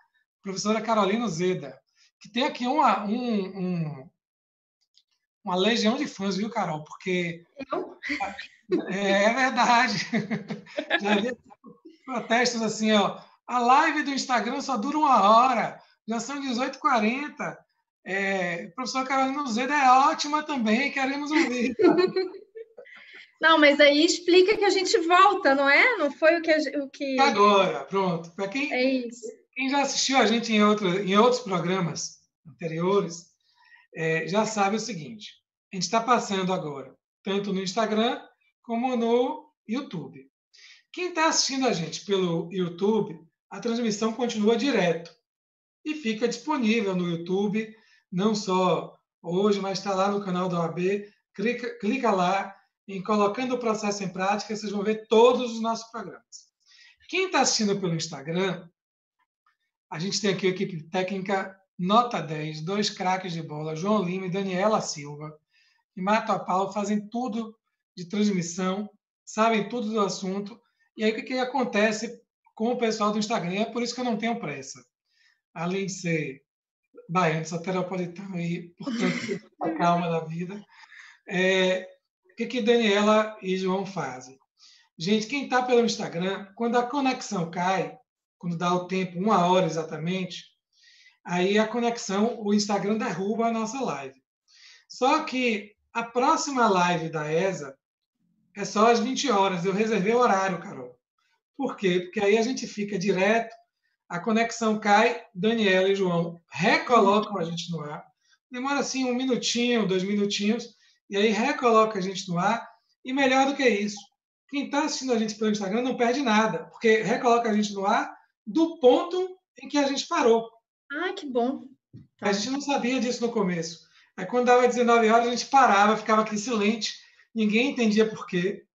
professora Carolina Zeda, que tem aqui uma legião de fãs, viu, Carol? Porque é verdade. Já vi protestos assim, ó. A live do Instagram só dura 1 hora, já são 18h40. Professora Carolina Zeda é ótima também, queremos ouvir. Não, mas aí explica que a gente volta, não é? Não foi o que... Agora, pronto. Para É isso. Quem já assistiu a gente em outros programas anteriores, já sabe o seguinte. A gente está passando agora, tanto no Instagram como no YouTube. Quem está assistindo a gente pelo YouTube, a transmissão continua direto e fica disponível no YouTube, não só hoje, mas está lá no canal da OAB. Clica lá em Colocando o Processo em Prática, vocês vão ver todos os nossos programas. Quem está assistindo pelo Instagram, a gente tem aqui a equipe técnica nota 10, 2 craques de bola, João Lima e Daniela Silva, e Mato a Paulo, fazem tudo de transmissão, sabem tudo do assunto. E aí o que acontece com o pessoal do Instagram? É por isso que eu não tenho pressa. Além de ser baiano, soteropolitano e, portanto, a calma da vida. O que Daniela e João fazem? Gente, quem está pelo Instagram, quando a conexão cai, quando dá o tempo, 1 hora exatamente, aí a conexão, o Instagram derruba a nossa live. Só que a próxima live da ESA é só às 20 horas. Eu reservei o horário, Carol. Por quê? Porque aí a gente fica direto, a conexão cai, Daniela e João recolocam a gente no ar. Demora assim 1 minutinho, 2 minutinhos, e aí recoloca a gente no ar. E melhor do que isso, quem está assistindo a gente pelo Instagram não perde nada, porque recoloca a gente no ar do ponto em que a gente parou. Ah, que bom. Tá. A gente não sabia disso no começo. Aí, quando dava 19 horas, a gente parava, ficava aqui silente, ninguém entendia por quê.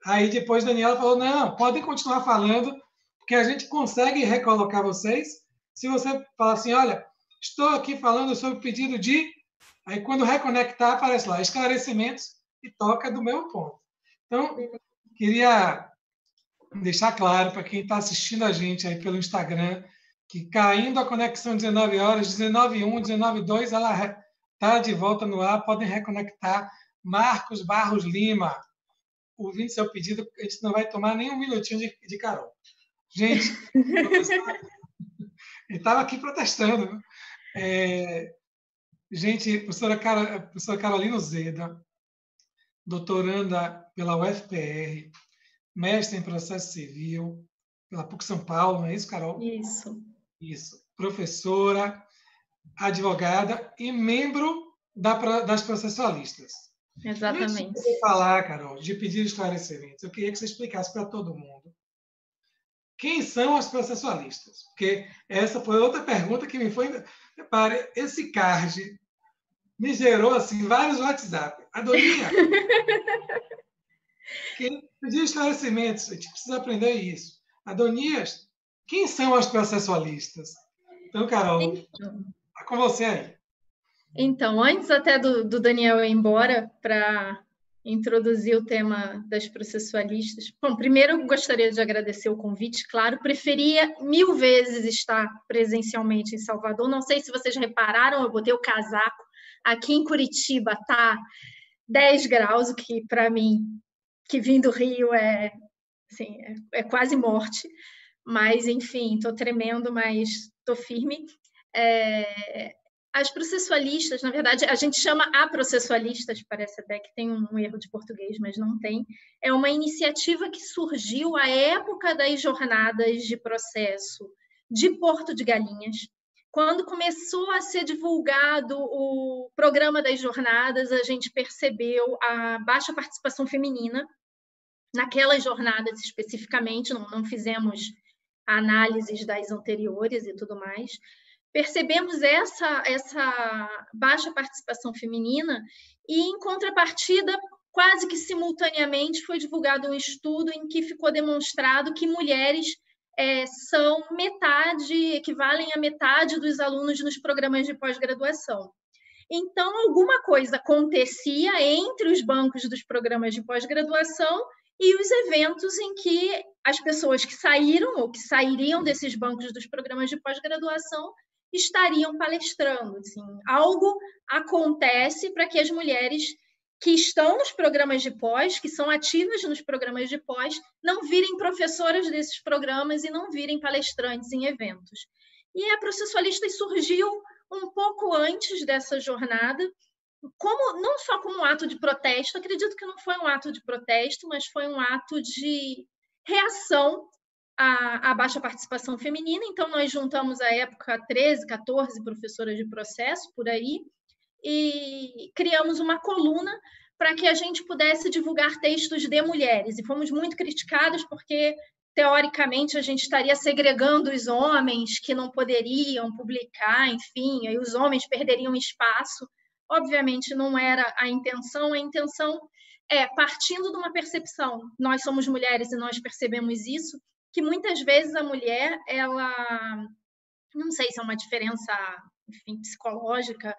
Aí, depois, Daniela falou, não, podem continuar falando, porque a gente consegue recolocar vocês. Se você falar assim, olha, estou aqui falando sobre o pedido de... Aí, quando reconectar, aparece lá, esclarecimentos, e toca do mesmo ponto. Então, queria deixar claro para quem está assistindo a gente aí pelo Instagram, que caindo a conexão 19 horas, 19h01, 19h02, ela está de volta no ar, podem reconectar. Marcos Barros Lima, ouvindo seu pedido, a gente não vai tomar nem 1 minutinho de Carol. Gente, ele estava aqui protestando. Gente, professora Carolina Zeda, doutoranda pela UFPR, mestre em processo civil, pela PUC São Paulo, não é isso, Carol? Isso. Professora, advogada e membro das processualistas. Exatamente. Antes de falar, Carol, de pedir esclarecimentos, eu queria que você explicasse para todo mundo quem são as processualistas. Porque essa foi outra pergunta que me foi... Repare, esse card me gerou assim, vários WhatsApp. Adoninha, quem pediu esclarecimentos, a gente precisa aprender isso. Adonias, quem são as processualistas? Então, Carol, tá com você aí. Então, antes até do Daniel ir embora para introduzir o tema das processualistas. Bom, primeiro gostaria de agradecer o convite, claro, preferia 1000 vezes estar presencialmente em Salvador. Não sei se vocês repararam, eu botei o casaco. Aqui em Curitiba tá 10 graus, o que para mim, que vim do Rio, assim, é quase morte. Mas, enfim, estou tremendo, mas estou firme. As processualistas, na verdade, a gente chama processualistas, parece até que tem um erro de português, mas não tem. É uma iniciativa que surgiu à época das jornadas de processo de Porto de Galinhas. Quando começou a ser divulgado o programa das jornadas, a gente percebeu a baixa participação feminina naquelas jornadas especificamente, não fizemos análises das anteriores e tudo mais. Percebemos essa baixa participação feminina e, em contrapartida, quase que simultaneamente foi divulgado um estudo em que ficou demonstrado que mulheres são equivalem a metade dos alunos nos programas de pós-graduação. Então, alguma coisa acontecia entre os bancos dos programas de pós-graduação e os eventos em que as pessoas que saíram ou que sairiam desses bancos dos programas de pós-graduação estariam palestrando. Assim, algo acontece para que as mulheres que estão nos programas de pós, que são ativas nos programas de pós, não virem professoras desses programas e não virem palestrantes em eventos. E a Processualistas surgiu um pouco antes dessa jornada, não só como um ato de protesto, acredito que não foi um ato de protesto, mas foi um ato de reação à baixa participação feminina. Então, nós juntamos, à época, 13, 14 professoras de processo, por aí, e criamos uma coluna para que a gente pudesse divulgar textos de mulheres. E fomos muito criticados porque, teoricamente, a gente estaria segregando os homens que não poderiam publicar, enfim, aí os homens perderiam espaço. Obviamente, não era a intenção partindo de uma percepção, nós somos mulheres e nós percebemos isso, que muitas vezes a mulher, ela, não sei se é uma diferença, enfim, psicológica,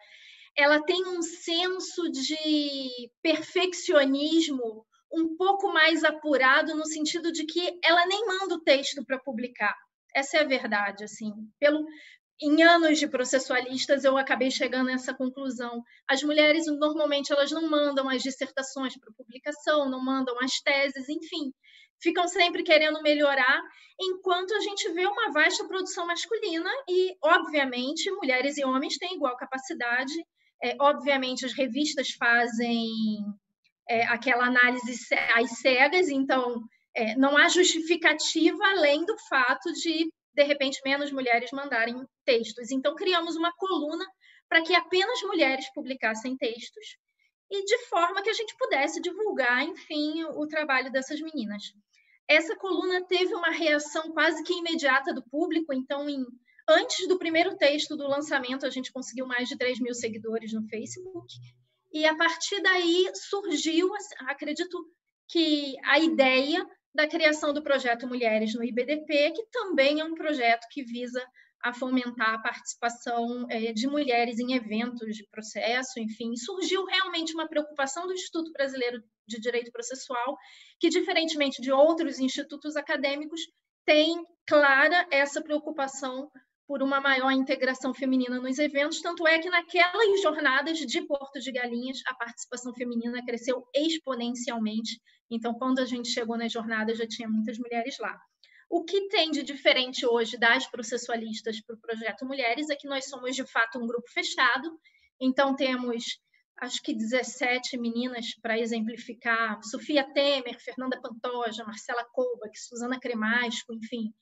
ela tem um senso de perfeccionismo um pouco mais apurado, no sentido de que ela nem manda o texto para publicar. Essa é a verdade, assim. Em anos de processualistas, eu acabei chegando a essa conclusão. As mulheres, normalmente, elas não mandam as dissertações para publicação, não mandam as teses, enfim. Ficam sempre querendo melhorar, enquanto a gente vê uma vasta produção masculina e, obviamente, mulheres e homens têm igual capacidade. Obviamente, as revistas fazem aquela análise às cegas, então não há justificativa além do fato de repente, menos mulheres mandarem textos. Então, criamos uma coluna para que apenas mulheres publicassem textos e de forma que a gente pudesse divulgar, enfim, o trabalho dessas meninas. Essa coluna teve uma reação quase que imediata do público, então, antes do primeiro texto do lançamento, a gente conseguiu mais de 3 mil seguidores no Facebook, e a partir daí surgiu, acredito que a ideia da criação do projeto Mulheres no IBDP, que também é um projeto que visa a fomentar a participação de mulheres em eventos de processo, enfim. Surgiu realmente uma preocupação do Instituto Brasileiro de Direito Processual, que, diferentemente de outros institutos acadêmicos, tem clara essa preocupação por uma maior integração feminina nos eventos, tanto é que naquelas jornadas de Porto de Galinhas, a participação feminina cresceu exponencialmente. Então, quando a gente chegou nas jornadas, já tinha muitas mulheres lá. O que tem de diferente hoje das processualistas para o Projeto Mulheres é que nós somos, de fato, um grupo fechado. Então, temos, acho que 17 meninas para exemplificar. Sofia Temer, Fernanda Pantoja, Marcela Koubach, Suzana Cremasco, enfim.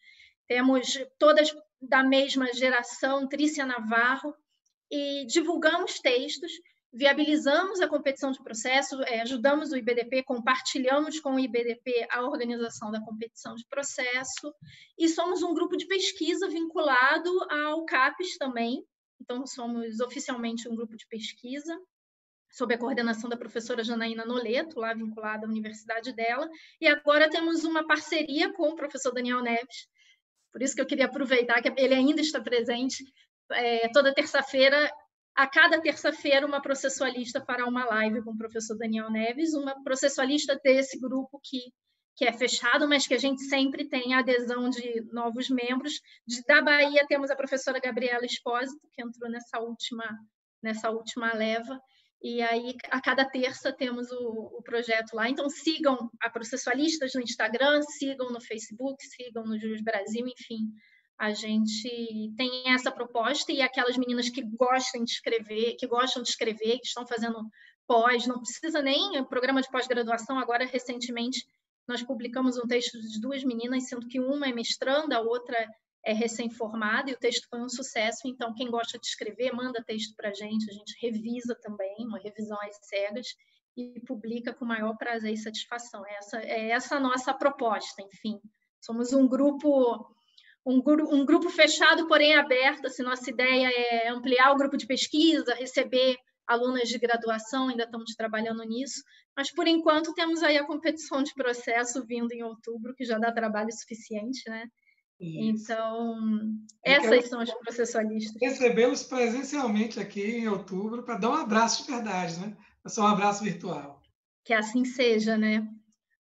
Temos todas da mesma geração, Trícia Navarro, e divulgamos textos viabilizamos a competição de processo, ajudamos o IBDP, compartilhamos com o IBDP a organização da competição de processo, e somos um grupo de pesquisa vinculado ao CAPES também. Então, somos oficialmente um grupo de pesquisa, sob a coordenação da professora Janaína Noleto, lá vinculada à universidade dela, e agora temos uma parceria com o professor Daniel Neves, por isso que eu queria aproveitar que ele ainda está presente. Toda terça-feira, a cada terça-feira, uma processualista fará uma live com o professor Daniel Neves, uma processualista desse grupo que é fechado, mas que a gente sempre tem a adesão de novos membros. Da Bahia temos a professora Gabriela Espósito, que entrou nessa última leva, e aí a cada terça temos o projeto lá. Então sigam a Processualistas no Instagram, sigam no Facebook, sigam no Jus Brasil, enfim. A gente tem essa proposta, e aquelas meninas que gostam de escrever, que estão fazendo pós, não precisa nem programa de pós-graduação. Agora, recentemente, nós publicamos um texto de 2 meninas, sendo que uma é mestranda, a outra é recém-formada, e o texto foi um sucesso. Então, quem gosta de escrever, manda texto para a gente revisa também, uma revisão às cegas, e publica com maior prazer e satisfação. Essa a nossa proposta, enfim. Somos um grupo fechado, porém aberto. Assim, nossa ideia é ampliar o grupo de pesquisa, receber alunas de graduação, ainda estamos trabalhando nisso, mas por enquanto temos aí a competição de processo vindo em outubro, que já dá trabalho suficiente, né? Isso. Então, essas são as processualistas. Recebê-los presencialmente aqui em outubro para dar um abraço de verdade, né? Não só um abraço virtual. Que assim seja, né?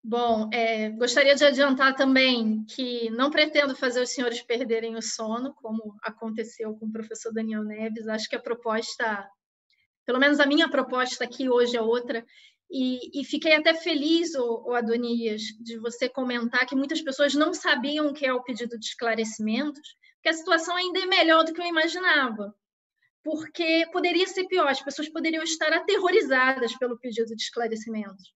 Bom, gostaria de adiantar também que não pretendo fazer os senhores perderem o sono, como aconteceu com o professor Daniel Neves. Acho que a proposta, pelo menos a minha proposta aqui hoje é outra, e fiquei até feliz, Adonias, de você comentar que muitas pessoas não sabiam o que é o pedido de esclarecimentos, porque a situação ainda é melhor do que eu imaginava, porque poderia ser pior, as pessoas poderiam estar aterrorizadas pelo pedido de esclarecimentos,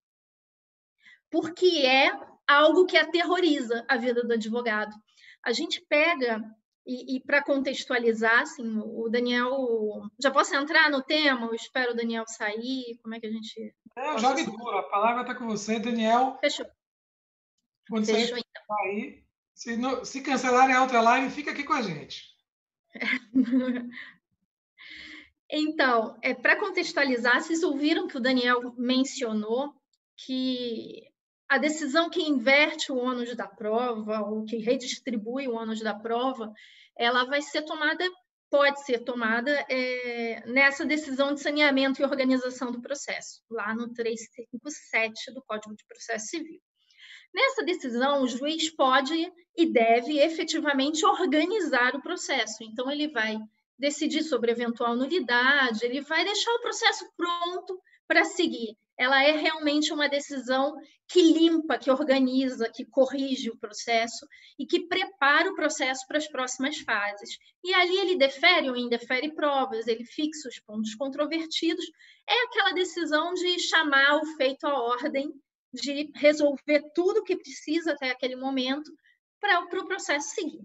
porque é algo que aterroriza a vida do advogado. A gente pega, e para contextualizar, assim, o Daniel... Já posso entrar no tema? Eu espero o Daniel sair. Como é que a gente... Jogue duro, a palavra está com você, Daniel. Fechou. Quando Fechou, então. Aí, se cancelarem a outra live, fica aqui com a gente. Então, para contextualizar, vocês ouviram que o Daniel mencionou que a decisão que inverte o ônus da prova, ou que redistribui o ônus da prova, ela vai ser tomada, pode ser tomada nessa decisão de saneamento e organização do processo, lá no 357 do Código de Processo Civil. Nessa decisão, o juiz pode e deve efetivamente organizar o processo. Então, ele vai decidir sobre eventual nulidade, ele vai deixar o processo pronto para seguir. Ela é realmente uma decisão que limpa, que organiza, que corrige o processo e que prepara o processo para as próximas fases. E ali ele defere ou indefere provas, ele fixa os pontos controvertidos. É aquela decisão de chamar o feito à ordem, de resolver tudo o que precisa até aquele momento para o processo seguir.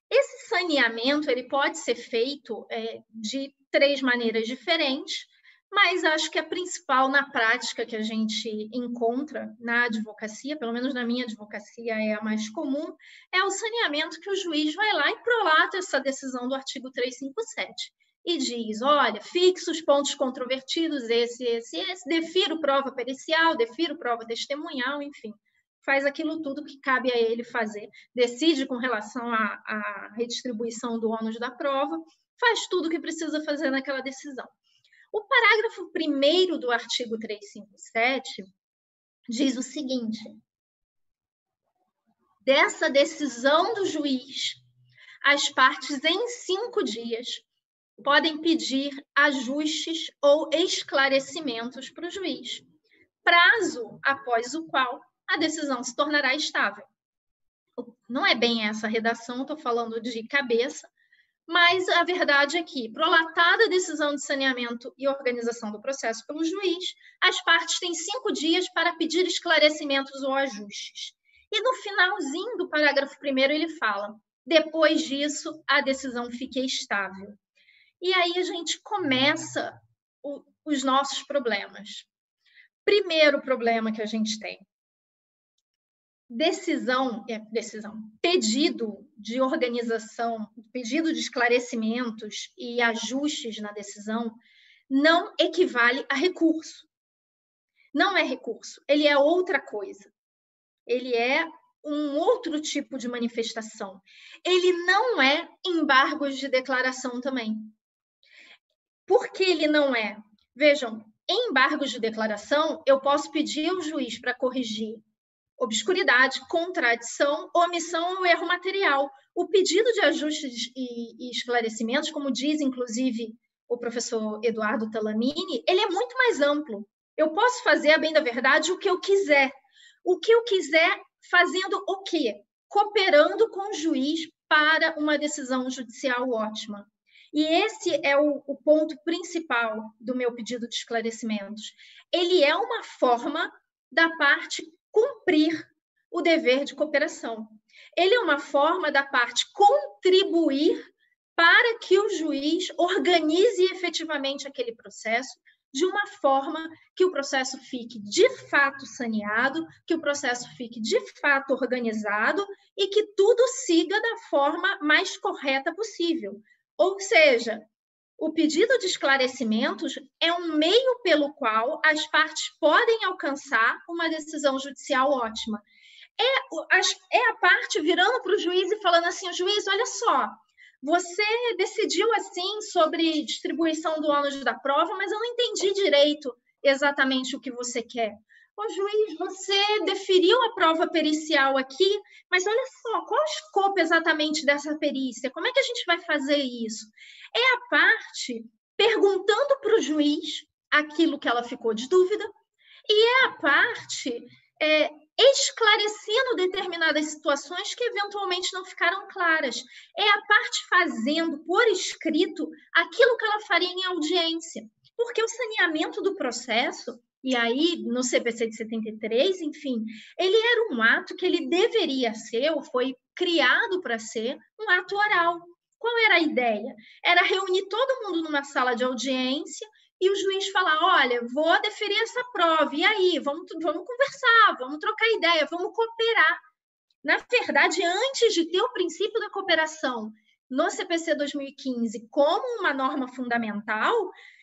Esse saneamento ele pode ser feito de 3 maneiras diferentes, mas acho que a principal na prática que a gente encontra na advocacia, pelo menos na minha advocacia é a mais comum, é o saneamento que o juiz vai lá e prolata essa decisão do artigo 357 e diz, olha, fixa os pontos controvertidos, esse, defiro prova pericial, defiro prova testemunhal, enfim, faz aquilo tudo que cabe a ele fazer, decide com relação à redistribuição do ônus da prova, faz tudo o que precisa fazer naquela decisão. O parágrafo 1º do artigo 357 diz o seguinte: dessa decisão do juiz, as partes em 5 dias podem pedir ajustes ou esclarecimentos para o juiz, prazo após o qual a decisão se tornará estável. Não é bem essa redação, estou falando de cabeça, mas a verdade é que, prolatada a decisão de saneamento e organização do processo pelo juiz, as partes têm 5 dias para pedir esclarecimentos ou ajustes. E no finalzinho do parágrafo 1º ele fala, depois disso, a decisão fica estável. E aí a gente começa os nossos problemas. Primeiro problema que a gente tem: pedido de organização, pedido de esclarecimentos e ajustes na decisão não equivale a recurso. Não é recurso, ele é outra coisa. Ele é um outro tipo de manifestação. Ele não é embargos de declaração também. Por que ele não é? Vejam, em embargos de declaração, eu posso pedir ao juiz para corrigir obscuridade, contradição, omissão ou erro material. O pedido de ajustes e esclarecimentos, como diz, inclusive, o professor Eduardo Talamini, ele é muito mais amplo. Eu posso fazer, a bem da verdade, o que eu quiser. O que eu quiser, fazendo o quê? Cooperando com o juiz para uma decisão judicial ótima. E esse é o ponto principal do meu pedido de esclarecimentos. Ele é uma forma da parte cumprir o dever de cooperação. Ele é uma forma da parte contribuir para que o juiz organize efetivamente aquele processo de uma forma que o processo fique de fato saneado, que o processo fique de fato organizado e que tudo siga da forma mais correta possível. Ou seja, o pedido de esclarecimentos é um meio pelo qual as partes podem alcançar uma decisão judicial ótima. É a parte virando para o juiz e falando assim: juiz, olha só, você decidiu assim sobre distribuição do ônus da prova, mas eu não entendi direito exatamente o que você quer. Ô, juiz, você deferiu a prova pericial aqui, mas olha só, qual é o escopo exatamente dessa perícia? Como é que a gente vai fazer isso? É a parte perguntando para o juiz aquilo que ela ficou de dúvida e é a parte esclarecendo determinadas situações que eventualmente não ficaram claras. É a parte fazendo por escrito aquilo que ela faria em audiência. Porque o saneamento do processo, e aí no CPC de 73, enfim, ele era um ato que ele deveria ser, ou foi criado para ser, um ato oral. Qual era a ideia? Era reunir todo mundo numa sala de audiência e o juiz falar: olha, vou deferir essa prova, e aí? Vamos conversar, vamos trocar ideia, vamos cooperar. Na verdade, antes de ter o princípio da cooperação no CPC 2015 como uma norma fundamental,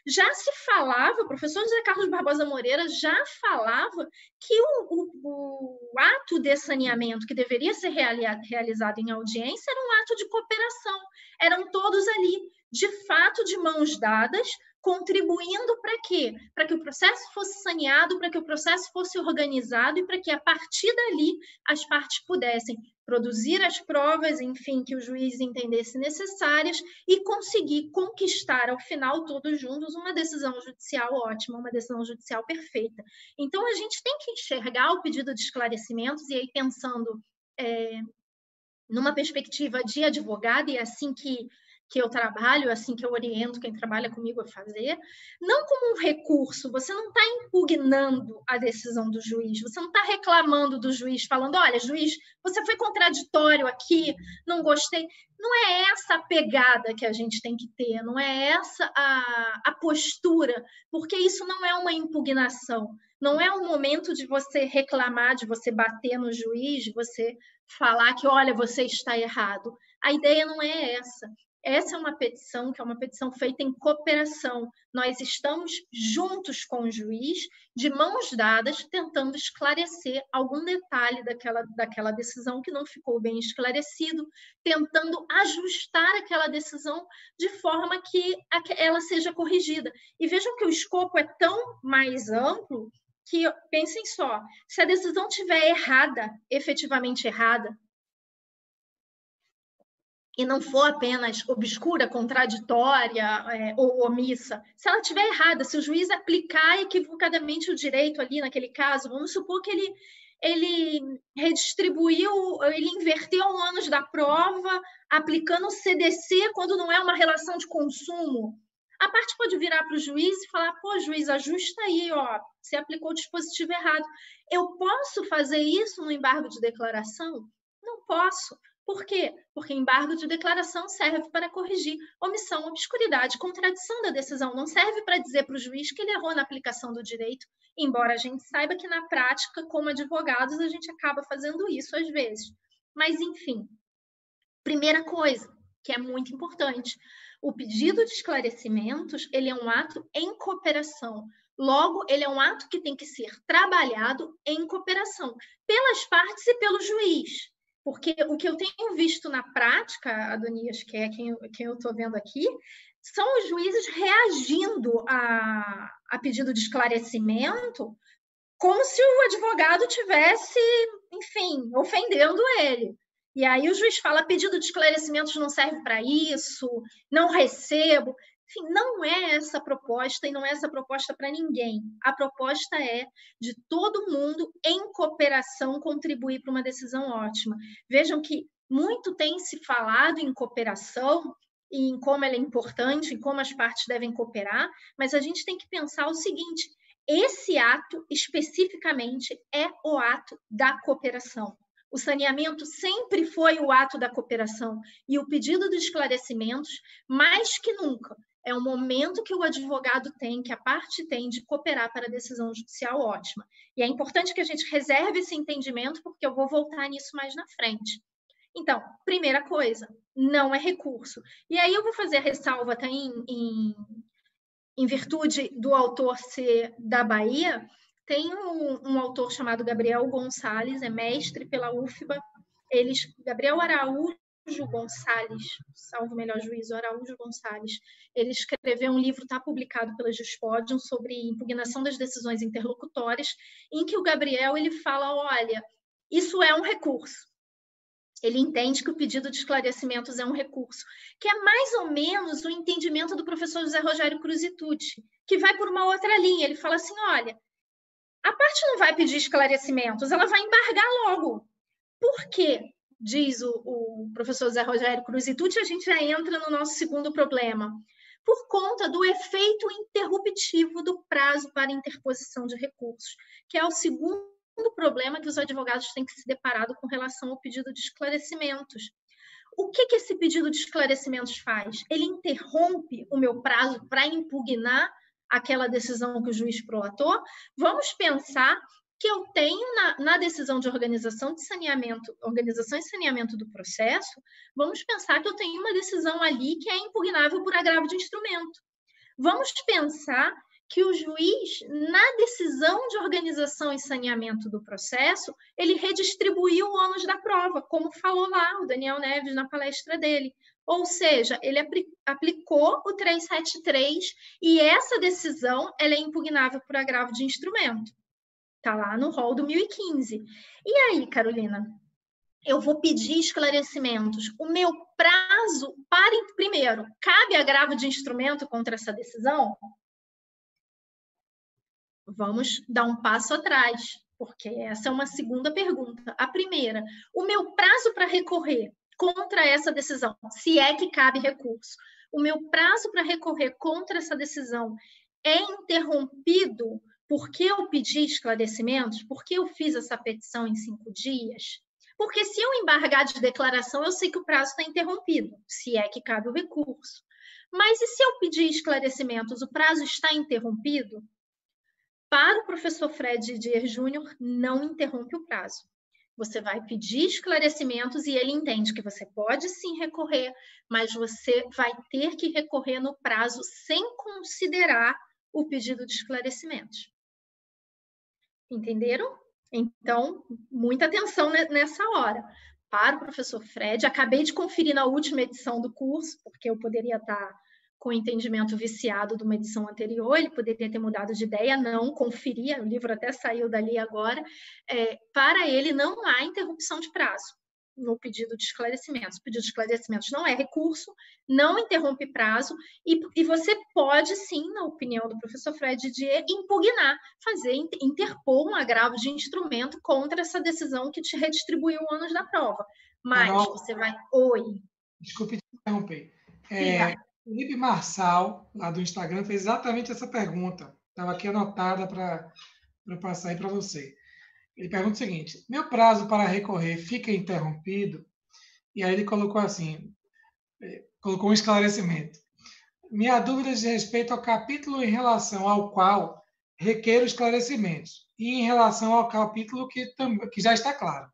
já se falava, o professor José Carlos Barbosa Moreira já falava que o ato de saneamento que deveria ser realizado em audiência era um ato de cooperação. Eram todos ali, de fato, de mãos dadas, contribuindo para quê? Para que o processo fosse saneado, para que o processo fosse organizado e para que, a partir dali, as partes pudessem produzir as provas, enfim, que o juiz entendesse necessárias e conseguir conquistar, ao final, todos juntos, uma decisão judicial ótima, uma decisão judicial perfeita. Então, a gente tem que enxergar o pedido de esclarecimentos, e aí pensando numa perspectiva de advogado, e é assim que eu trabalho, assim que eu oriento quem trabalha comigo a fazer, não como um recurso. Você não está impugnando a decisão do juiz, você não está reclamando do juiz, falando: olha, juiz, você foi contraditório aqui, não gostei. Não é essa a pegada que a gente tem que ter, não é essa a postura, porque isso não é uma impugnação, não é um momento de você reclamar, de você bater no juiz, de você falar que, olha, você está errado. A ideia não é essa. Essa é uma petição que é uma petição feita em cooperação. Nós estamos juntos com o juiz, de mãos dadas, tentando esclarecer algum detalhe daquela decisão que não ficou bem esclarecido, tentando ajustar aquela decisão de forma que ela seja corrigida. E vejam que o escopo é tão mais amplo que, pensem só, se a decisão estiver errada, efetivamente errada, e não for apenas obscura, contraditória ou omissa, se ela estiver errada, se o juiz aplicar equivocadamente o direito ali naquele caso, vamos supor que ele redistribuiu, ele inverteu o ônus da prova, aplicando o CDC quando não é uma relação de consumo, a parte pode virar para o juiz e falar: pô, juiz, ajusta aí, ó, você aplicou o dispositivo errado. Eu posso fazer isso no embargo de declaração? Não posso. Por quê? Porque embargo de declaração serve para corrigir omissão, obscuridade, contradição da decisão. Não serve para dizer para o juiz que ele errou na aplicação do direito, embora a gente saiba que na prática, como advogados, a gente acaba fazendo isso às vezes. Mas, enfim, primeira coisa, que é muito importante, o pedido de esclarecimentos, ele é um ato em cooperação. Logo, ele é um ato que tem que ser trabalhado em cooperação, pelas partes e pelo juiz. Porque o que eu tenho visto na prática, Adonias, que é quem eu estou vendo aqui, são os juízes reagindo a pedido de esclarecimento como se o advogado tivesse, enfim, ofendendo ele. E aí o juiz fala, pedido de esclarecimentos não serve para isso, não recebo. Enfim, não é essa a proposta e não é essa a proposta para ninguém. A proposta é de todo mundo, em cooperação, contribuir para uma decisão ótima. Vejam que muito tem se falado em cooperação e em como ela é importante, em como as partes devem cooperar, mas a gente tem que pensar o seguinte, esse ato, especificamente, é o ato da cooperação. O saneamento sempre foi o ato da cooperação e o pedido de esclarecimentos, mais que nunca, é um momento que o advogado tem, que a parte tem de cooperar para a decisão judicial ótima. E é importante que a gente reserve esse entendimento, porque eu vou voltar nisso mais na frente. Então, primeira coisa, não é recurso. E aí eu vou fazer a ressalva até em virtude do autor ser da Bahia, tem um autor chamado Gabriel Gonçalves, é mestre pela UFBA, Gabriel Araújo Gonçalves, salvo o melhor juízo, Araújo Gonçalves, ele escreveu um livro, está publicado pela Juspodium, sobre impugnação das decisões interlocutórias, em que o Gabriel ele fala, olha, isso é um recurso. Ele entende que o pedido de esclarecimentos é um recurso, que é mais ou menos o entendimento do professor José Rogério Cruzitucci, que vai por uma outra linha. Ele fala assim, olha, a parte não vai pedir esclarecimentos, ela vai embargar logo. Por quê? Diz o professor José Rogério Cruzitucci, a gente já entra no nosso segundo problema. Por conta do efeito interruptivo do prazo para interposição de recursos, que é o segundo problema que os advogados têm que se deparado com relação ao pedido de esclarecimentos. O que esse pedido de esclarecimentos faz? Ele interrompe o meu prazo para impugnar aquela decisão que o juiz prolatou? Vamos pensar que eu tenho na decisão de organização e saneamento do processo, vamos pensar que eu tenho uma decisão ali que é impugnável por agravo de instrumento. Vamos pensar que o juiz, na decisão de organização e saneamento do processo, ele redistribuiu o ônus da prova, como falou lá o Daniel Neves na palestra dele. Ou seja, ele aplicou o 373 e essa decisão ela é impugnável por agravo de instrumento. Está lá no rol do 1015. E aí, Carolina, eu vou pedir esclarecimentos. O meu prazo para... Primeiro, cabe agravo de instrumento contra essa decisão? Vamos dar um passo atrás, porque essa é uma segunda pergunta. A primeira, o meu prazo para recorrer contra essa decisão, se é que cabe recurso, o meu prazo para recorrer contra essa decisão é interrompido porque eu pedi esclarecimentos, porque eu fiz essa petição em 5 dias? Porque se eu embargar de declaração, eu sei que o prazo está interrompido, se é que cabe o recurso. Mas e se eu pedir esclarecimentos, o prazo está interrompido? Para o professor Fred Dier Júnior, não interrompe o prazo. Você vai pedir esclarecimentos e ele entende que você pode sim recorrer, mas você vai ter que recorrer no prazo sem considerar o pedido de esclarecimentos. Entenderam? Então, muita atenção nessa hora. Para o professor Fred, acabei de conferir na última edição do curso, porque eu poderia estar com o entendimento viciado de uma edição anterior, ele poderia ter mudado de ideia, não conferia, o livro até saiu dali agora. Para ele, não há interrupção de prazo no pedido de esclarecimentos. O pedido de esclarecimentos não é recurso, não interrompe prazo, e você pode, sim, na opinião do professor Fred Dier, impugnar, interpor um agravo de instrumento contra essa decisão que te redistribuiu o ônus da prova. Mas você vai... Oi. Desculpe te interromper. Felipe Marçal, lá do Instagram, fez exatamente essa pergunta. Estava aqui anotada para passar aí para você. Ele pergunta o seguinte: meu prazo para recorrer fica interrompido? E aí ele colocou assim, colocou um esclarecimento. Minha dúvida diz respeito ao capítulo em relação ao qual requer esclarecimentos e em relação ao capítulo que já está claro.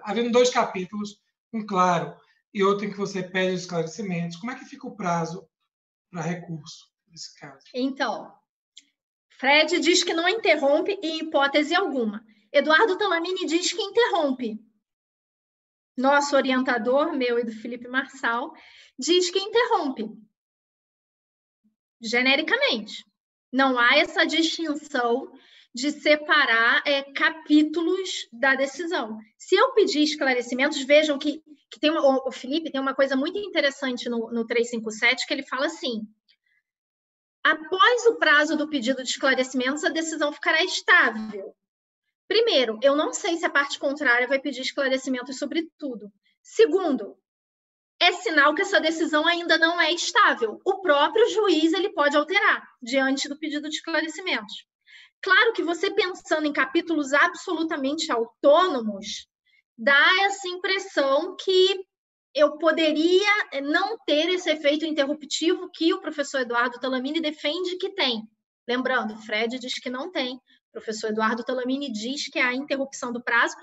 Havendo 2 capítulos, um claro e outro em que você pede os esclarecimentos, como é que fica o prazo para recurso nesse caso? Então, Fred diz que não interrompe em hipótese alguma. Eduardo Talamini diz que interrompe. Nosso orientador, meu e do Felipe Marçal, diz que interrompe. Genericamente. Não há essa distinção de separar capítulos da decisão. Se eu pedir esclarecimentos, vejam que tem o Felipe tem uma coisa muito interessante no 357, que ele fala assim: após o prazo do pedido de esclarecimentos, a decisão ficará estável. Primeiro, eu não sei se a parte contrária vai pedir esclarecimentos sobre tudo. Segundo, é sinal que essa decisão ainda não é estável. O próprio juiz ele pode alterar diante do pedido de esclarecimentos. Claro que você pensando em capítulos absolutamente autônomos, dá essa impressão que eu poderia não ter esse efeito interruptivo que o professor Eduardo Talamini defende que tem. Lembrando, Fred diz que não tem. O professor Eduardo Talamini diz que a interrupção do prazo,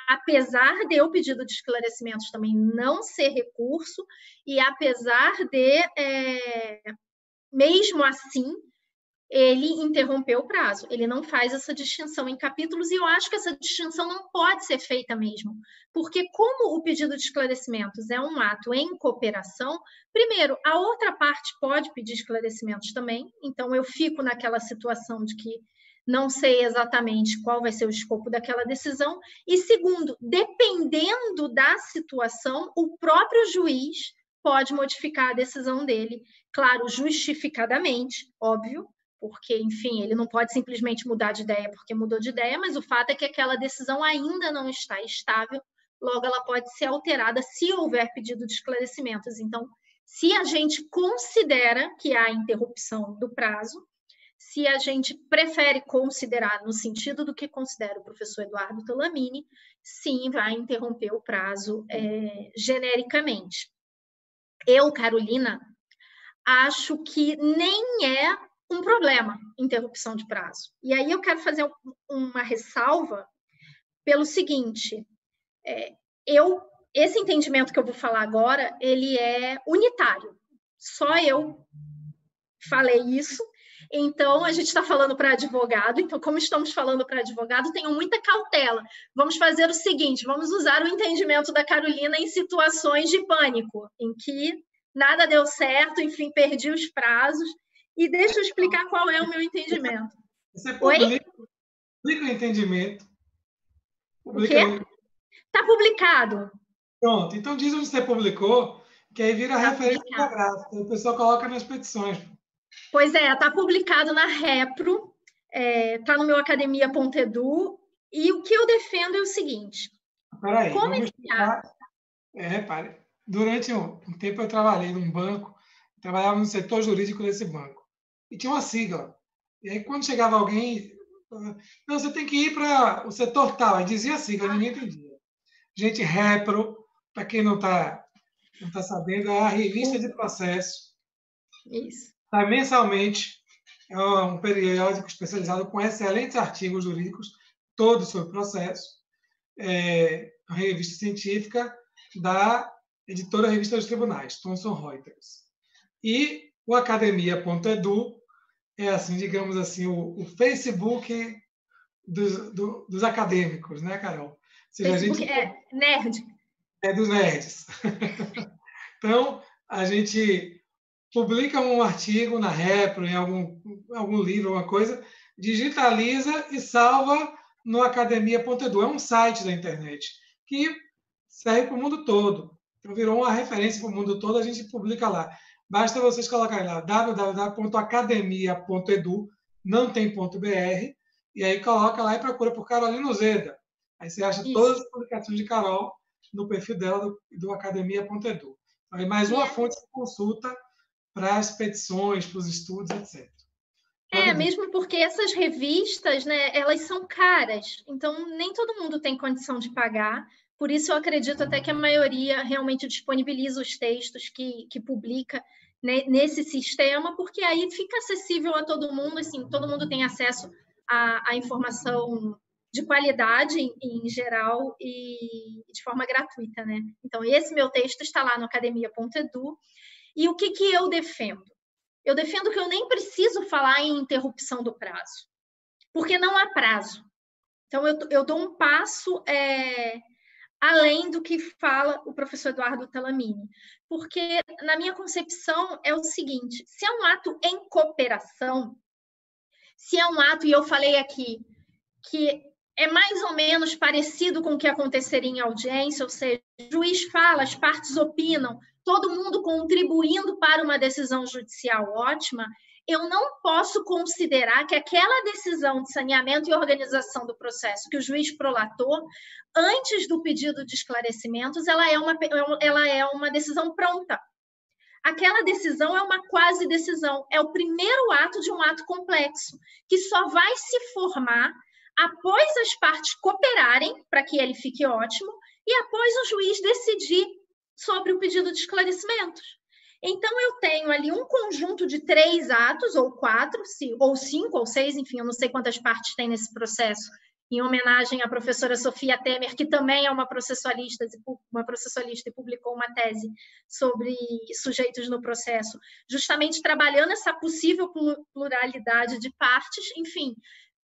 apesar de o pedido de esclarecimentos também não ser recurso, e apesar de, mesmo assim, ele interrompeu o prazo. Ele não faz essa distinção em capítulos, e eu acho que essa distinção não pode ser feita mesmo, porque como o pedido de esclarecimentos é um ato em cooperação, primeiro, a outra parte pode pedir esclarecimentos também, então eu fico naquela situação de que não sei exatamente qual vai ser o escopo daquela decisão, e segundo, dependendo da situação, o próprio juiz pode modificar a decisão dele, claro, justificadamente, óbvio, porque, enfim, ele não pode simplesmente mudar de ideia porque mudou de ideia, mas o fato é que aquela decisão ainda não está estável, logo ela pode ser alterada se houver pedido de esclarecimentos. Então, se a gente considera que há interrupção do prazo, se a gente prefere considerar no sentido do que considera o professor Eduardo Talamini, sim, vai interromper o prazo genericamente. Eu, Carolina, acho que nem é um problema interrupção de prazo. E aí eu quero fazer uma ressalva pelo seguinte, esse entendimento que eu vou falar agora, ele é unitário. Só eu falei isso. Então, a gente está falando para advogado. Então, como estamos falando para advogado, tenham muita cautela. Vamos fazer o seguinte, vamos usar o entendimento da Carolina em situações de pânico, em que nada deu certo, enfim, perdi os prazos. E deixa eu explicar qual é o meu entendimento. Você publica o entendimento. Publica. O quê? Está publicado. Pronto. Então, diz onde você publicou, que aí vira referência bibliográfica. O pessoal coloca nas petições. Pois é, está publicado na Repro, está no meu academia.edu, e o que eu defendo é o seguinte. Peraí, vamos explicar. Repare, durante um tempo eu trabalhei num banco, trabalhava no setor jurídico desse banco, e tinha uma sigla. E aí, quando chegava alguém, não, você tem que ir para o setor tal, aí dizia a sigla, ninguém entendia. Gente, Repro, para quem não está sabendo, é a revista de processo. Isso. Sai mensalmente, é um periódico especializado com excelentes artigos jurídicos, todos sobre processo. É uma revista científica da editora Revista dos Tribunais, Thomson Reuters. E o academia.edu é, assim, digamos assim, o Facebook dos acadêmicos, né, Carol? Ou seja, Facebook é nerd. É dos nerds. Então, a gente publica um artigo na Repro, em algum livro, alguma coisa, digitaliza e salva no academia.edu. É um site da internet que serve para o mundo todo. Então, virou uma referência para o mundo todo, a gente publica lá. Basta vocês colocarem lá www.academia.edu, não tem .br, e aí coloca lá e procura por Carolina Uzeda. Aí você acha todas as publicações de Carol no perfil dela do academia.edu. Aí mais uma fonte de consulta para as petições, para os estudos, etc. Mesmo porque essas revistas, né, elas são caras, então nem todo mundo tem condição de pagar. Por isso eu acredito até que a maioria realmente disponibiliza os textos que publica nesse sistema, porque aí fica acessível a todo mundo, assim, todo mundo tem acesso à informação de qualidade em geral e de forma gratuita, né? Então, esse meu texto está lá no academia.edu. E o que eu defendo? Eu defendo que eu nem preciso falar em interrupção do prazo, porque não há prazo. Então, eu dou um passo além do que fala o professor Eduardo Talamini, porque, na minha concepção, é o seguinte, se é um ato em cooperação, se é um ato, e eu falei aqui, que é mais ou menos parecido com o que aconteceria em audiência, ou seja, o juiz fala, as partes opinam, todo mundo contribuindo para uma decisão judicial ótima, eu não posso considerar que aquela decisão de saneamento e organização do processo que o juiz prolatou, antes do pedido de esclarecimentos, ela é uma decisão pronta. Aquela decisão é uma quase decisão, é o primeiro ato de um ato complexo, que só vai se formar após as partes cooperarem para que ele fique ótimo e após o juiz decidir sobre o pedido de esclarecimentos. Então, eu tenho ali um conjunto de 3 atos, ou 4, ou 5, ou 6, enfim, eu não sei quantas partes tem nesse processo, em homenagem à professora Sofia Temer, que também é uma processualista e publicou uma tese sobre sujeitos no processo, justamente trabalhando essa possível pluralidade de partes, enfim,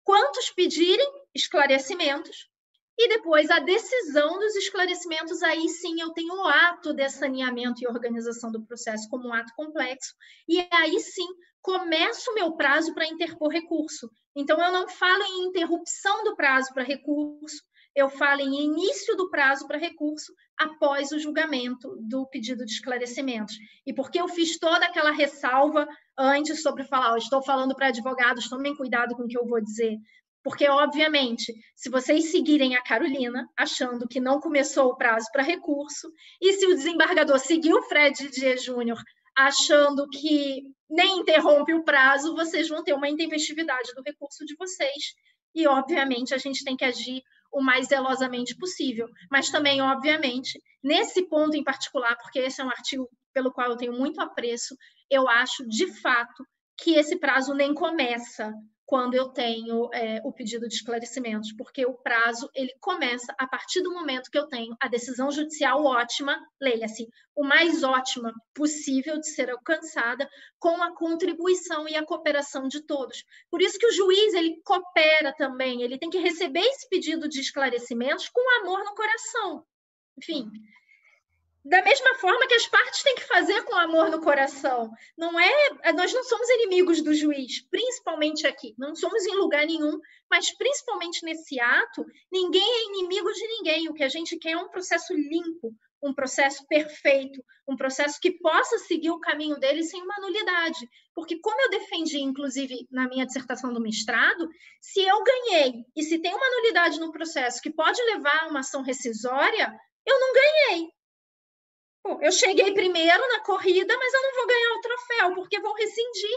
quantos pedirem esclarecimentos, e depois a decisão dos esclarecimentos, aí sim eu tenho o ato de saneamento e organização do processo como um ato complexo, e aí sim começa o meu prazo para interpor recurso. Então, eu não falo em interrupção do prazo para recurso, eu falo em início do prazo para recurso após o julgamento do pedido de esclarecimentos. E porque eu fiz toda aquela ressalva antes sobre falar, estou falando para advogados, tomem cuidado com o que eu vou dizer, porque, obviamente, se vocês seguirem a Carolina, achando que não começou o prazo para recurso, e se o desembargador seguir o Fred Dias Júnior, achando que nem interrompe o prazo, vocês vão ter uma intempestividade do recurso de vocês. E, obviamente, a gente tem que agir o mais zelosamente possível. Mas também, obviamente, nesse ponto em particular, porque esse é um artigo pelo qual eu tenho muito apreço, eu acho, de fato, que esse prazo nem começa quando eu tenho o pedido de esclarecimentos, porque o prazo ele começa a partir do momento que eu tenho a decisão judicial ótima, leia-se, o mais ótima possível de ser alcançada, com a contribuição e a cooperação de todos. Por isso que o juiz ele coopera também, ele tem que receber esse pedido de esclarecimentos com amor no coração. Enfim, da mesma forma que as partes têm que fazer com amor no coração. Nós não somos inimigos do juiz, principalmente aqui. Não somos em lugar nenhum, mas principalmente nesse ato, ninguém é inimigo de ninguém. O que a gente quer é um processo limpo, um processo perfeito, um processo que possa seguir o caminho dele sem uma nulidade. Porque como eu defendi, inclusive, na minha dissertação do mestrado, se eu ganhei e se tem uma nulidade no processo que pode levar a uma ação rescisória, eu não ganhei. Eu cheguei primeiro na corrida, mas eu não vou ganhar o troféu, porque vou rescindir.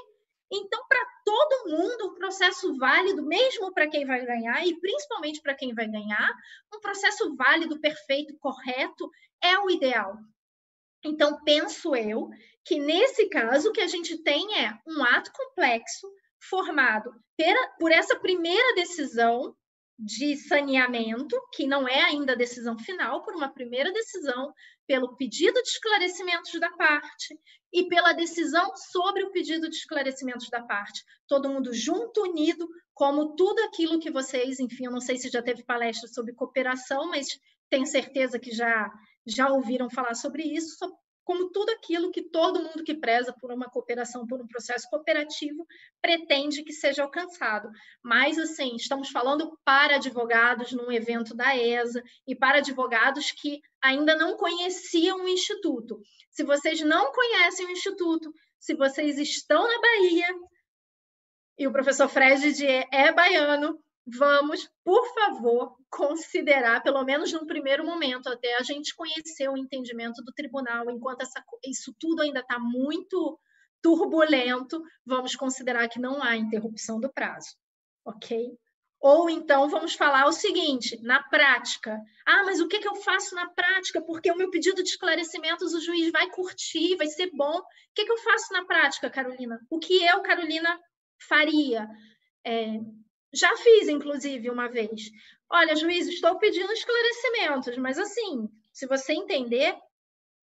Então, para todo mundo, um processo válido, mesmo para quem vai ganhar, e principalmente para quem vai ganhar, um processo válido, perfeito, correto, é o ideal. Então, penso eu que, nesse caso, o que a gente tem é um ato complexo, formado por essa primeira decisão de saneamento, que não é ainda a decisão final, por uma primeira decisão, pelo pedido de esclarecimentos da parte e pela decisão sobre o pedido de esclarecimentos da parte. Todo mundo junto, unido, como tudo aquilo que vocês, enfim, eu não sei se já teve palestra sobre cooperação, mas tenho certeza que já ouviram falar sobre isso, como tudo aquilo que todo mundo que preza por uma cooperação, por um processo cooperativo, pretende que seja alcançado. Mas, assim, estamos falando para advogados num evento da ESA e para advogados que ainda não conheciam o Instituto. Se vocês não conhecem o Instituto, se vocês estão na Bahia, e o professor Fred é baiano, vamos, por favor, considerar, pelo menos num primeiro momento, até a gente conhecer o entendimento do tribunal, enquanto isso tudo ainda está muito turbulento, vamos considerar que não há interrupção do prazo, ok? Ou então vamos falar o seguinte, na prática. Ah, mas o que eu faço na prática? Porque o meu pedido de esclarecimentos o juiz vai curtir, vai ser bom. O que eu faço na prática, Carolina? O que eu, Carolina, faria? Já fiz, inclusive, uma vez. Olha, juiz, estou pedindo esclarecimentos, mas assim, se você entender,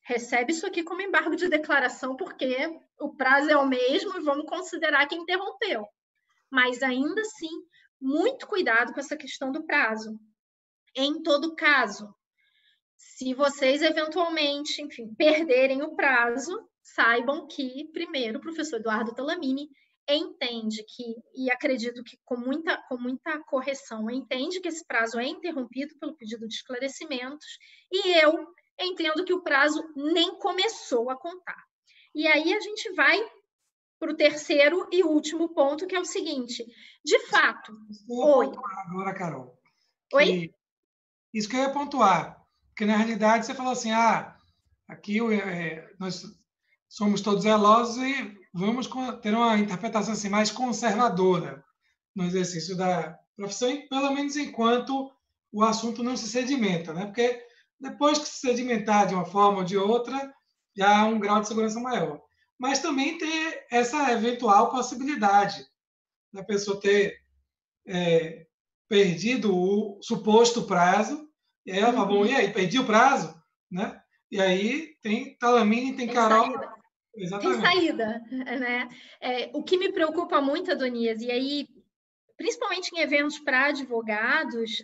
recebe isso aqui como embargo de declaração, porque o prazo é o mesmo e vamos considerar que interrompeu. Mas ainda assim, muito cuidado com essa questão do prazo. Em todo caso, se vocês eventualmente, enfim, perderem o prazo, saibam que, primeiro, o professor Eduardo Talamini entende que, e acredito que com muita correção, entende que esse prazo é interrompido pelo pedido de esclarecimentos, e eu entendo que o prazo nem começou a contar. E aí a gente vai para o terceiro e último ponto, que é o seguinte, de fato... Oi. Agora, Carol. Oi? Isso que eu ia pontuar, porque na realidade você falou assim, aqui nós somos todos zelosos e vamos ter uma interpretação assim, mais conservadora no exercício da profissão, pelo menos enquanto o assunto não se sedimenta, né? Porque depois que se sedimentar de uma forma ou de outra, já há um grau de segurança maior. Mas também tem essa eventual possibilidade da pessoa ter perdido o suposto prazo, e aí ela fala, bom, e aí, perdi o prazo? Né? E aí tem Talamini, tem Carol... Saída. Exatamente. Tem saída, né? O que me preocupa muito, Adonias, e aí, principalmente em eventos para advogados,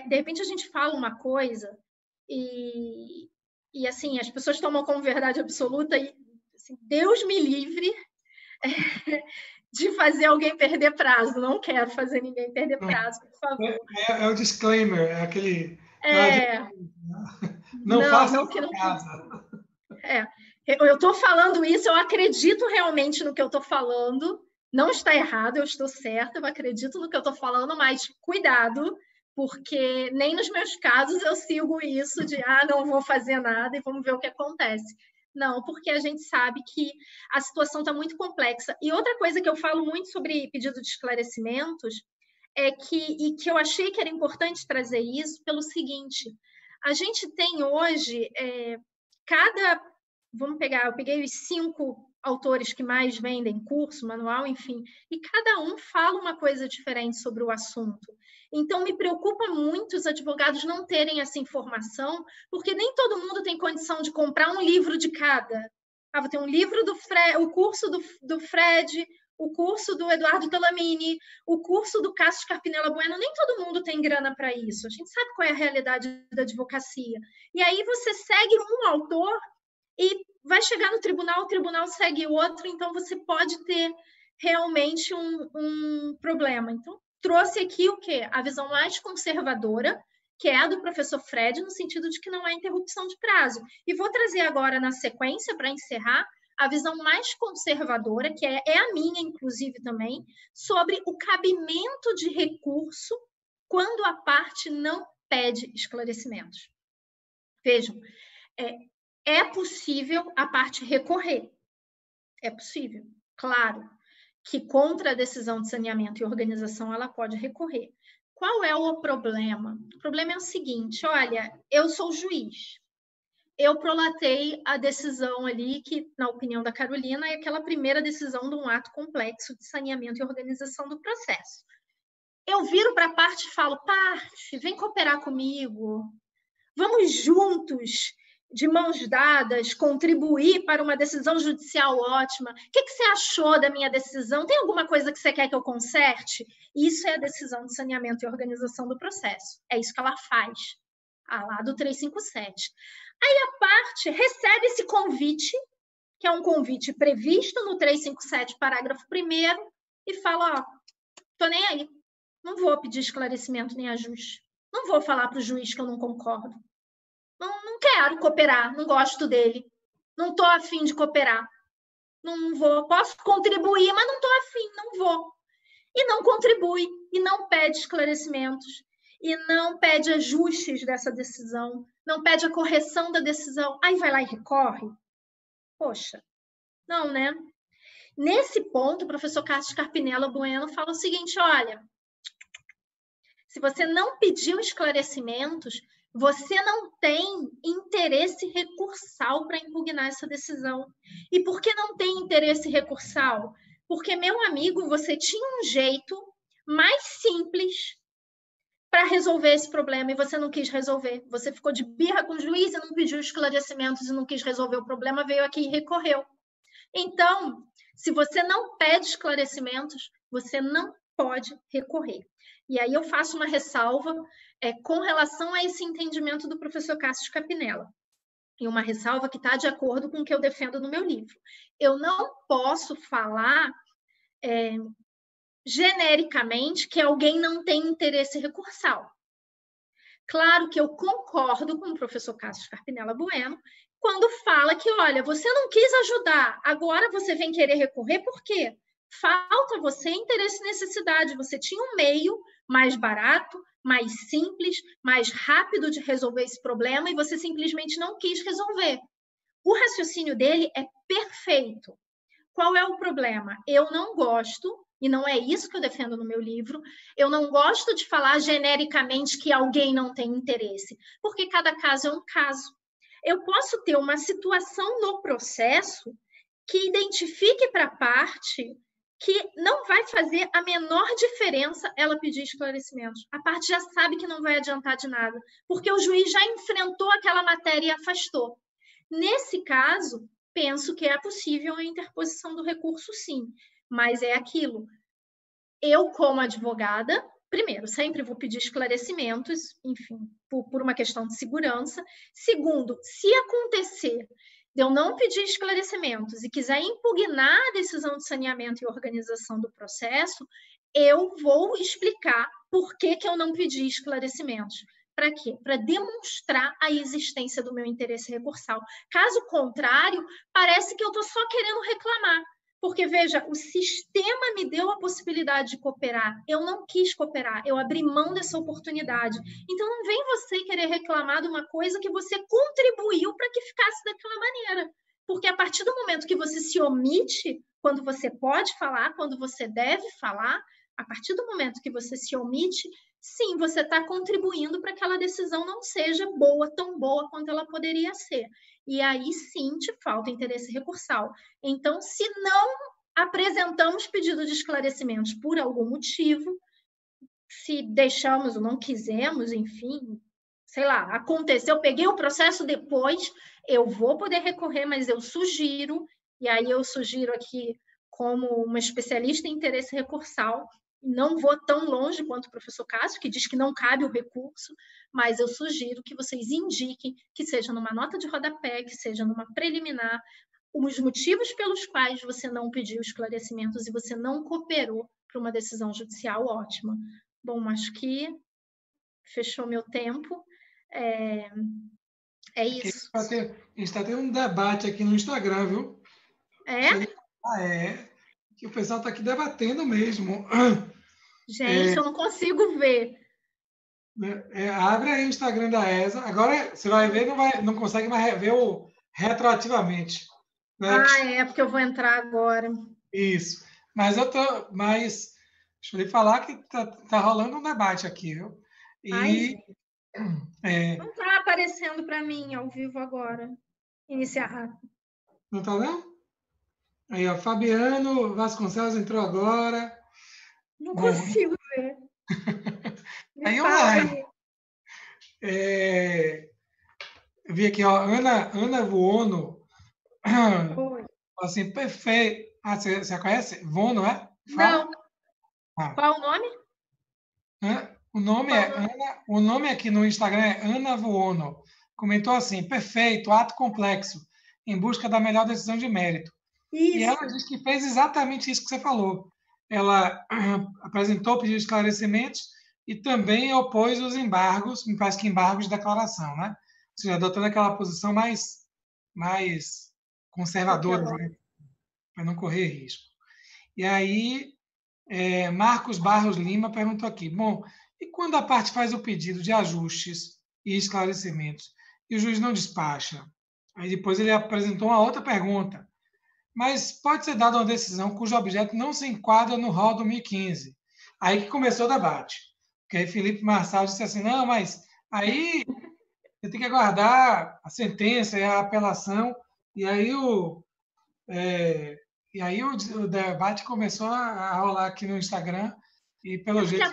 de repente a gente fala uma coisa e assim, as pessoas tomam como verdade absoluta e assim, Deus me livre de fazer alguém perder prazo. Não quero fazer ninguém perder prazo, por favor. É o disclaimer, é aquele... Não faça isso em casa. Eu estou falando isso, eu acredito realmente no que eu estou falando. Não está errado, eu estou certa, eu acredito no que eu estou falando, mas cuidado, porque nem nos meus casos eu sigo isso de não vou fazer nada e vamos ver o que acontece. Não, porque a gente sabe que a situação está muito complexa. E outra coisa que eu falo muito sobre pedido de esclarecimentos e que eu achei que era importante trazer isso pelo seguinte, a gente tem hoje vamos pegar, eu peguei os 5 autores que mais vendem curso, manual, enfim, e cada um fala uma coisa diferente sobre o assunto. Então, me preocupa muito os advogados não terem essa informação, porque nem todo mundo tem condição de comprar um livro de cada. Vou ter um livro do Fred, o curso do Fred, o curso do Eduardo Talamini, o curso do Cássio Carpinella Bueno, nem todo mundo tem grana para isso. A gente sabe qual é a realidade da advocacia. E aí você segue um autor e vai chegar no tribunal, o tribunal segue o outro, então você pode ter realmente um problema. Então, trouxe aqui o quê? A visão mais conservadora, que é a do professor Fred, no sentido de que não há interrupção de prazo. E vou trazer agora, na sequência, para encerrar, a visão mais conservadora, que é a minha, inclusive, também, sobre o cabimento de recurso quando a parte não pede esclarecimentos. Vejam, é possível a parte recorrer. É possível, claro, que contra a decisão de saneamento e organização ela pode recorrer. Qual é o problema? O problema é o seguinte, olha, eu sou juiz. Eu prolatei a decisão ali que, na opinião da Carolina, é aquela primeira decisão de um ato complexo de saneamento e organização do processo. Eu viro para a parte e falo, parte, vem cooperar comigo. Vamos juntos, de mãos dadas, contribuir para uma decisão judicial ótima. O que você achou da minha decisão? Tem alguma coisa que você quer que eu conserte? Isso é a decisão de saneamento e organização do processo. É isso que ela faz, lá do 357. Aí a parte recebe esse convite, que é um convite previsto no 357, parágrafo 1º, e fala, tô nem aí, não vou pedir esclarecimento nem ajuste. Não vou falar para o juiz que eu não concordo. Não quero cooperar, não gosto dele. Não estou afim de cooperar. Não vou. Posso contribuir, mas não estou afim, não vou. E não contribui, e não pede esclarecimentos, e não pede ajustes dessa decisão, não pede a correção da decisão. Aí vai lá e recorre. Poxa, não, né? Nesse ponto, o professor Cássio Carpinella Bueno fala o seguinte, olha, Se você não pediu esclarecimentos, você não tem interesse recursal para impugnar essa decisão. E por que não tem interesse recursal? Porque, meu amigo, você tinha um jeito mais simples para resolver esse problema e você não quis resolver. Você ficou de birra com o juiz e não pediu esclarecimentos e não quis resolver o problema, veio aqui e recorreu. Então, se você não pede esclarecimentos, você não pode recorrer. E aí eu faço uma ressalva com relação a esse entendimento do professor Cássio Capinella. E uma ressalva que está de acordo com o que eu defendo no meu livro. Eu não posso falar genericamente que alguém não tem interesse recursal. Claro que eu concordo com o professor Cássio Carpinella Bueno quando fala que, olha, você não quis ajudar, agora você vem querer recorrer, por quê? Falta você interesse e necessidade. Você tinha um meio mais barato, mais simples, mais rápido de resolver esse problema e você simplesmente não quis resolver. O raciocínio dele é perfeito. Qual é o problema? Eu não gosto, e não é isso que eu defendo no meu livro, eu não gosto de falar genericamente que alguém não tem interesse, porque cada caso é um caso. Eu posso ter uma situação no processo que identifique para a parte que não vai fazer a menor diferença ela pedir esclarecimentos. A parte já sabe que não vai adiantar de nada, porque o juiz já enfrentou aquela matéria e afastou. Nesse caso, penso que é possível a interposição do recurso, sim, mas é aquilo. Eu, como advogada, primeiro, sempre vou pedir esclarecimentos, enfim, por uma questão de segurança. Segundo, se acontecer de eu não pedir esclarecimentos e quiser impugnar a decisão de saneamento e organização do processo, eu vou explicar por que eu não pedi esclarecimentos. Para quê? Para demonstrar a existência do meu interesse recursal. Caso contrário, parece que eu estou só querendo reclamar. Porque, veja, o sistema me deu a possibilidade de cooperar. Eu não quis cooperar, eu abri mão dessa oportunidade. Então, não vem você querer reclamar de uma coisa que você contribuiu para que ficasse daquela maneira. Porque a partir do momento que você se omite, quando você pode falar, quando você deve falar, a partir do momento que você se omite, sim, você está contribuindo para que aquela decisão não seja boa, tão boa quanto ela poderia ser. E aí sim te falta interesse recursal. Então, se não apresentamos pedido de esclarecimentos por algum motivo, se deixamos ou não quisemos, enfim, sei lá, aconteceu, eu peguei o processo depois, eu vou poder recorrer, mas eu sugiro, e aí eu sugiro aqui como uma especialista em interesse recursal, não vou tão longe quanto o professor Cássio, que diz que não cabe o recurso, mas eu sugiro que vocês indiquem, que seja numa nota de rodapé, que seja numa preliminar, os motivos pelos quais você não pediu esclarecimentos e você não cooperou para uma decisão judicial ótima. Bom, acho que fechou meu tempo. É isso. A gente está tendo um debate aqui no Instagram, viu? É? Que o pessoal está aqui debatendo mesmo. Gente, eu não consigo ver. Abre aí o Instagram da ESA. Agora você vai ver, não consegue mais ver retroativamente. Né? Porque eu vou entrar agora. Isso. Mas deixa eu lhe falar que tá rolando um debate aqui, viu? Não está aparecendo para mim ao vivo agora. Iniciar. Não está não? Aí, ó, Fabiano Vasconcelos entrou agora. Não consigo ver. Aí online. Eu vi aqui, ó, Ana Vuono. Oi. Assim, perfeito. Você conhece? Vuono, é? Fala. Não. Qual o nome? O nome aqui no Instagram é Ana Vuono. Comentou assim, perfeito, ato complexo, em busca da melhor decisão de mérito. Isso. E ela diz que fez exatamente isso que você falou. Ela apresentou pedido de esclarecimentos e também opôs os embargos, me parece que embargos de declaração, né? Ou seja, adotando aquela posição mais conservadora, né? Para não correr risco. E aí, Marcos Barros Lima perguntou aqui, bom, e quando a parte faz o pedido de ajustes e esclarecimentos e o juiz não despacha? Aí depois ele apresentou uma outra pergunta. Mas pode ser dada uma decisão cujo objeto não se enquadra no rol do 1015. Aí que começou o debate. Porque aí Felipe Marçal disse assim, não, mas aí você tem que aguardar a sentença e a apelação, e aí o debate começou a rolar aqui no Instagram, e pelo jeito...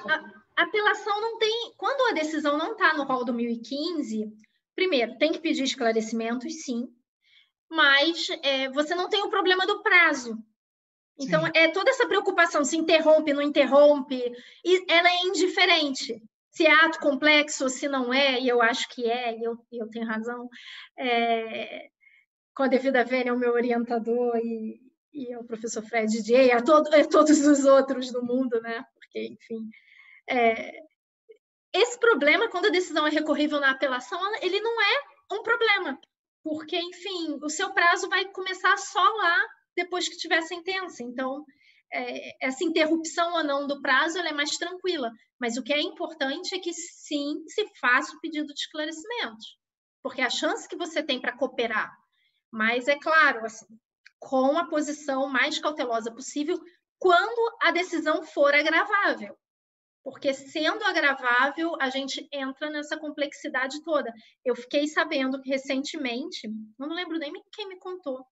A apelação não tem... Quando a decisão não está no rol do 1015, primeiro, tem que pedir esclarecimentos, sim, mas você não tem o problema do prazo. Então, toda essa preocupação, se interrompe, não interrompe, e ela é indiferente. Se é ato complexo ou se não é, e eu acho que é, e eu tenho razão, com a devida vênia, é o meu orientador e é o professor Fred J, todos os outros do mundo, né? Porque, enfim... esse problema, quando a decisão é recorrível na apelação, ele não é um problema, porque, enfim, o seu prazo vai começar só lá depois que tiver a sentença. Então, essa interrupção ou não do prazo ela é mais tranquila. Mas o que é importante é que, sim, se faça o pedido de esclarecimentos, porque a chance que você tem para cooperar, mas, é claro, assim, com a posição mais cautelosa possível, quando a decisão for agravável. Porque, sendo agravável, a gente entra nessa complexidade toda. Eu fiquei sabendo que, recentemente, não lembro nem quem me contou,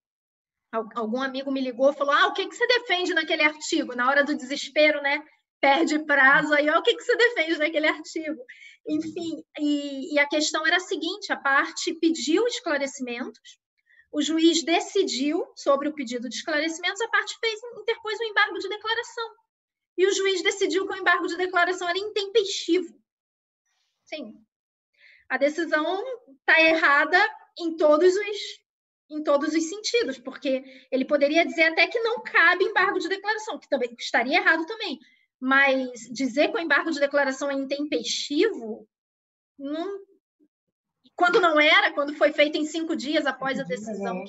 algum amigo me ligou e falou, o que você defende naquele artigo? Na hora do desespero, né? Perde prazo, aí, o que você defende naquele artigo? Enfim, e a questão era a seguinte, a parte pediu esclarecimentos, o juiz decidiu sobre o pedido de esclarecimentos, a parte interpôs um embargo de declaração. E o juiz decidiu que o embargo de declaração era intempestivo. Sim. A decisão está errada em todos os sentidos, porque ele poderia dizer até que não cabe embargo de declaração, que também estaria errado também. Mas dizer que o embargo de declaração é intempestivo, quando não era, quando foi feito em 5 dias após a decisão.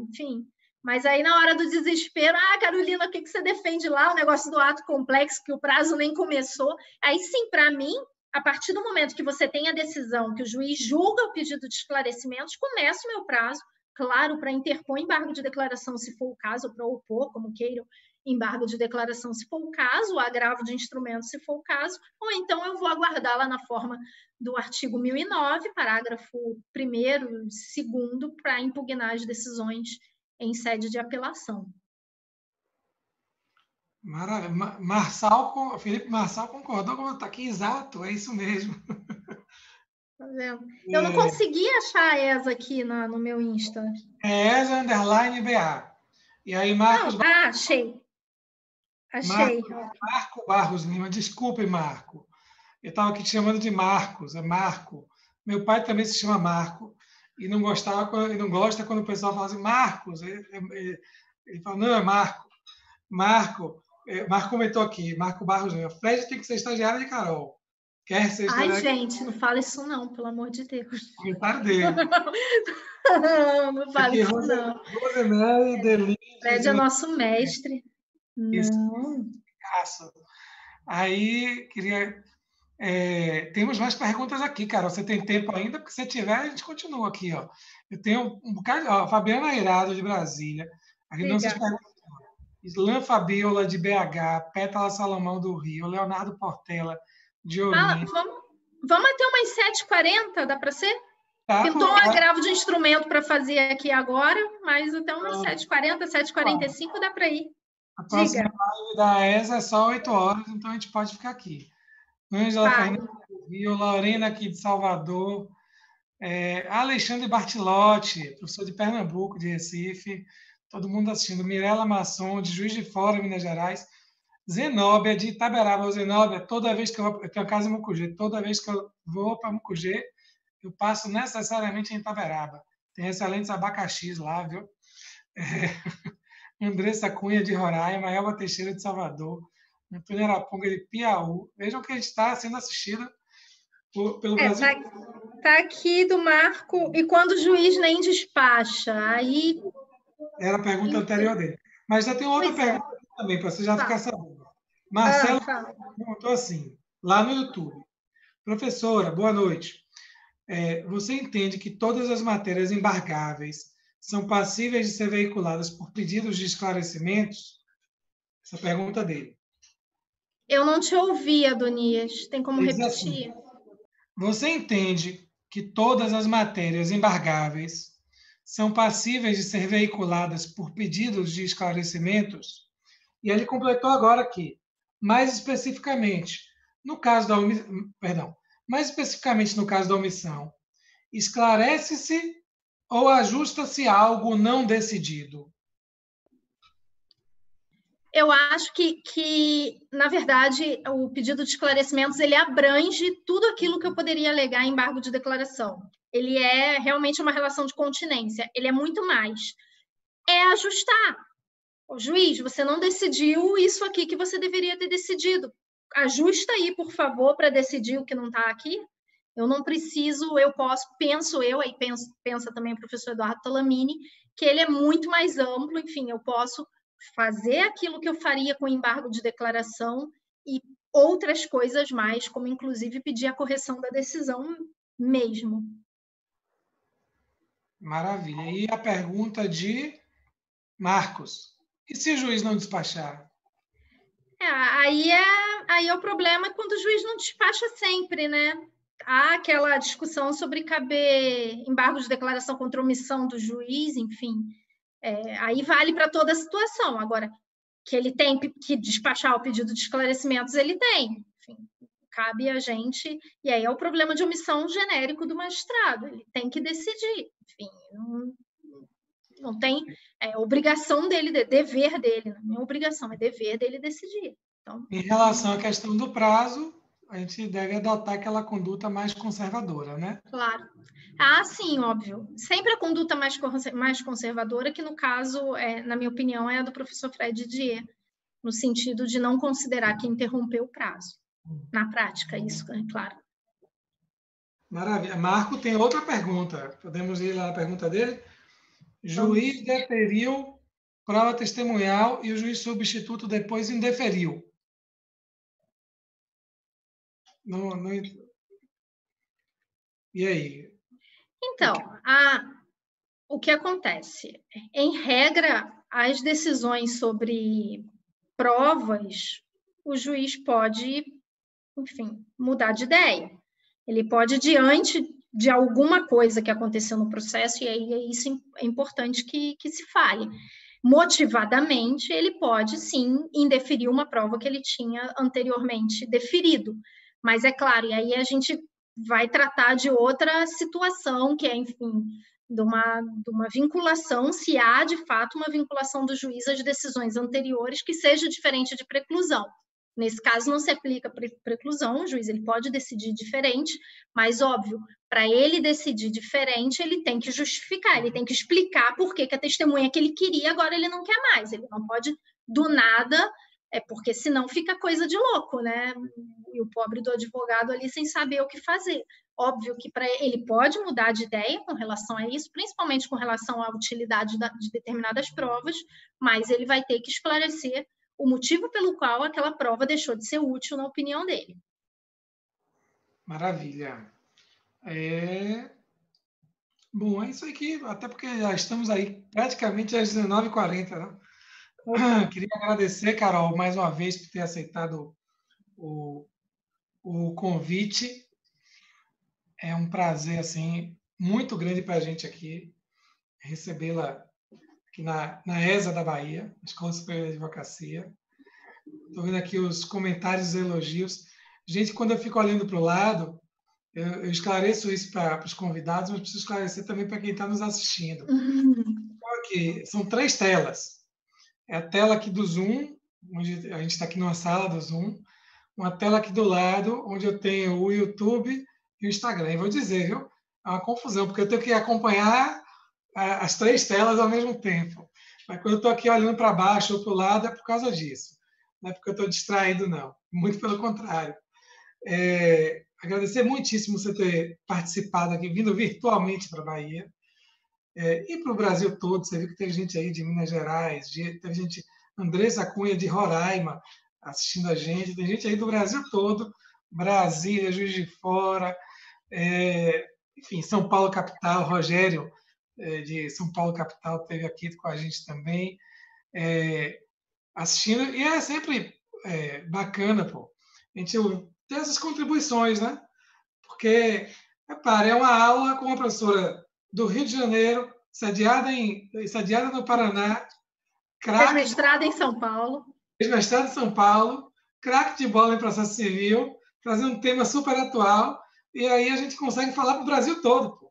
Enfim... Mas aí, na hora do desespero, Carolina, o que você defende lá? O negócio do ato complexo, que o prazo nem começou. Aí, sim, para mim, a partir do momento que você tem a decisão, que o juiz julga o pedido de esclarecimentos, começa o meu prazo, claro, para interpor embargo de declaração, se for o caso, ou para opor, como queiram, embargo de declaração, se for o caso, o agravo de instrumento, se for o caso, ou então eu vou aguardar lá na forma do artigo 1009, parágrafo 1º, 2º, para impugnar as decisões em sede de apelação. Felipe Marçal concordou com está aqui, exato, é isso mesmo. Tá vendo? Eu não consegui achar a ESA aqui no meu Insta. É ESA_BA. E aí, Marcos... achei. Marco Barros Lima, desculpe, Marco. Eu estava aqui te chamando de Marcos, é Marco. Meu pai também se chama Marco. E não gosta quando o pessoal fala assim, Marcos. Ele fala, não, é Marco. Marco comentou aqui, Marco Barros, Fred tem que ser estagiário de Carol. Quer ser estagiário? Ai, gente, não fala isso não, pelo amor de Deus. Comentário dele. Não fala isso não. Rosemary Delícia. Fred é nosso mestre. Não. Aí, queria... temos mais perguntas aqui, Carol. Você tem tempo ainda? Porque se tiver, a gente continua aqui. Ó. Eu tenho um bocado... Fabiana Irado, de Brasília. Aqui não se pergunta. Islan Fabiola, de BH. Pétala Salomão, do Rio. Leonardo Portela, de Olinda. Vamos até umas 7h40, dá para ser? Pintou um agravo de instrumento para fazer aqui agora, mas até umas 7h40, 7h45 dá para ir. A próxima live da ESA é só 8 horas, então a gente pode ficar aqui. Ângela Fernandes do Rio, Lorena aqui de Salvador, Alexandre Bartilotti, professor de Pernambuco, de Recife, todo mundo assistindo, Mirela Masson, de Juiz de Fora, Minas Gerais, Zenóbia, de Itaberaba. Zenóbia, toda vez que eu tenho casa em Mucugê, toda vez que eu vou para Mucugê, eu passo necessariamente em Itaberaba. Tem excelentes abacaxis lá, viu? Andressa Cunha, de Roraima, Elba Teixeira, de Salvador, Antônio Araponga, de Piauí. Vejam que a gente está sendo assistido pelo Brasil. Está aqui do Marco, e quando o juiz nem despacha, aí... Era a pergunta anterior dele. Mas já tem outra pergunta também, para você já ficar sabendo. Marcelo perguntou assim, lá no YouTube. Professora, boa noite. Você entende que todas as matérias embargáveis são passíveis de ser veiculadas por pedidos de esclarecimentos? Essa pergunta dele. Eu não te ouvi, Adonias. Tem como Diz repetir? assim: você entende que todas as matérias embargáveis são passíveis de ser veiculadas por pedidos de esclarecimentos? E ele completou agora aqui, mais especificamente, no caso da mais especificamente no caso da omissão, esclarece-se ou ajusta-se algo não decidido? Eu acho que, na verdade, o pedido de esclarecimentos ele abrange tudo aquilo que eu poderia alegar em embargo de declaração. Ele é realmente uma relação de continência. Ele é muito mais. É ajustar. O juiz, você não decidiu isso aqui que você deveria ter decidido. Ajusta aí, por favor, para decidir o que não está aqui. Eu não preciso, eu posso, penso eu, aí pensa também o professor Eduardo Talamini, que ele é muito mais amplo, enfim, eu posso fazer aquilo que eu faria com embargo de declaração e outras coisas mais, como inclusive pedir a correção da decisão mesmo. Maravilha. E a pergunta de Marcos: e se o juiz não despachar? Aí é o problema quando o juiz não despacha sempre, né? Há aquela discussão sobre caber embargo de declaração contra omissão do juiz, enfim. Aí vale para toda a situação. Agora, que ele tem que despachar o pedido de esclarecimentos, ele tem. Enfim, cabe a gente. E aí é o problema de omissão genérico do magistrado. Ele tem que decidir. Enfim, não tem obrigação dele, dever dele. Não é obrigação, é dever dele decidir. Então, em relação à questão do prazo, a gente deve adotar aquela conduta mais conservadora, né? Claro. Sim, óbvio. Sempre a conduta mais conservadora, que no caso, na minha opinião, é a do professor Fred Didier, no sentido de não considerar que interrompeu o prazo. Na prática, isso, é claro. Maravilha. Marco tem outra pergunta. Podemos ir lá na pergunta dele? Juiz deferiu prova testemunhal e o juiz substituto depois indeferiu. Não... E aí? Então, o que acontece? Em regra, as decisões sobre provas, o juiz pode, enfim, mudar de ideia. Ele pode, diante de alguma coisa que aconteceu no processo, e aí isso é importante que se fale. Motivadamente, ele pode, sim, indeferir uma prova que ele tinha anteriormente deferido. Mas, é claro, e aí a gente vai tratar de outra situação, que é, enfim, de uma vinculação, se há, de fato, uma vinculação do juiz às decisões anteriores que seja diferente de preclusão. Nesse caso, não se aplica preclusão, o juiz ele pode decidir diferente, mas, óbvio, para ele decidir diferente, ele tem que justificar, ele tem que explicar por que a testemunha que ele queria, agora ele não quer mais. Ele não pode, do nada, porque senão fica coisa de louco, né? E o pobre do advogado ali sem saber o que fazer. Óbvio que ele pode mudar de ideia com relação a isso, principalmente com relação à utilidade de determinadas provas, mas ele vai ter que esclarecer o motivo pelo qual aquela prova deixou de ser útil na opinião dele. Maravilha. Bom, é isso aqui, até porque já estamos aí praticamente às 19h40, né? Queria agradecer, Carol, mais uma vez por ter aceitado o convite. É um prazer assim muito grande para a gente aqui recebê-la aqui na ESA da Bahia, Escola Superior de Advocacia. Estou vendo aqui os comentários e elogios. Gente, quando eu fico olhando para o lado, eu esclareço isso para os convidados, mas preciso esclarecer também para quem está nos assistindo. Então, aqui, são 3 telas. É a tela aqui do Zoom, onde a gente está aqui numa sala do Zoom, uma tela aqui do lado, onde eu tenho o YouTube e o Instagram. E vou dizer, viu? É uma confusão, porque eu tenho que acompanhar as 3 telas ao mesmo tempo. Mas quando eu estou aqui olhando para baixo ou para o lado, é por causa disso. Não é porque eu estou distraído, não. Muito pelo contrário. Agradecer muitíssimo você ter participado aqui, vindo virtualmente para a Bahia. E para o Brasil todo, você viu que teve gente aí de Minas Gerais, teve gente, Andressa Cunha de Roraima assistindo a gente, tem gente aí do Brasil todo, Brasília, Juiz de Fora, enfim, São Paulo capital, Rogério de São Paulo capital esteve aqui com a gente também, assistindo, e é sempre bacana, pô, a gente ter essas contribuições, né? Porque, repare, é uma aula com uma professora do Rio de Janeiro, sediada no Paraná, fez mestrado em São Paulo. Fez mestrado em São Paulo, craque de bola em processo civil, trazendo um tema super atual, e aí a gente consegue falar para o Brasil todo. Pô.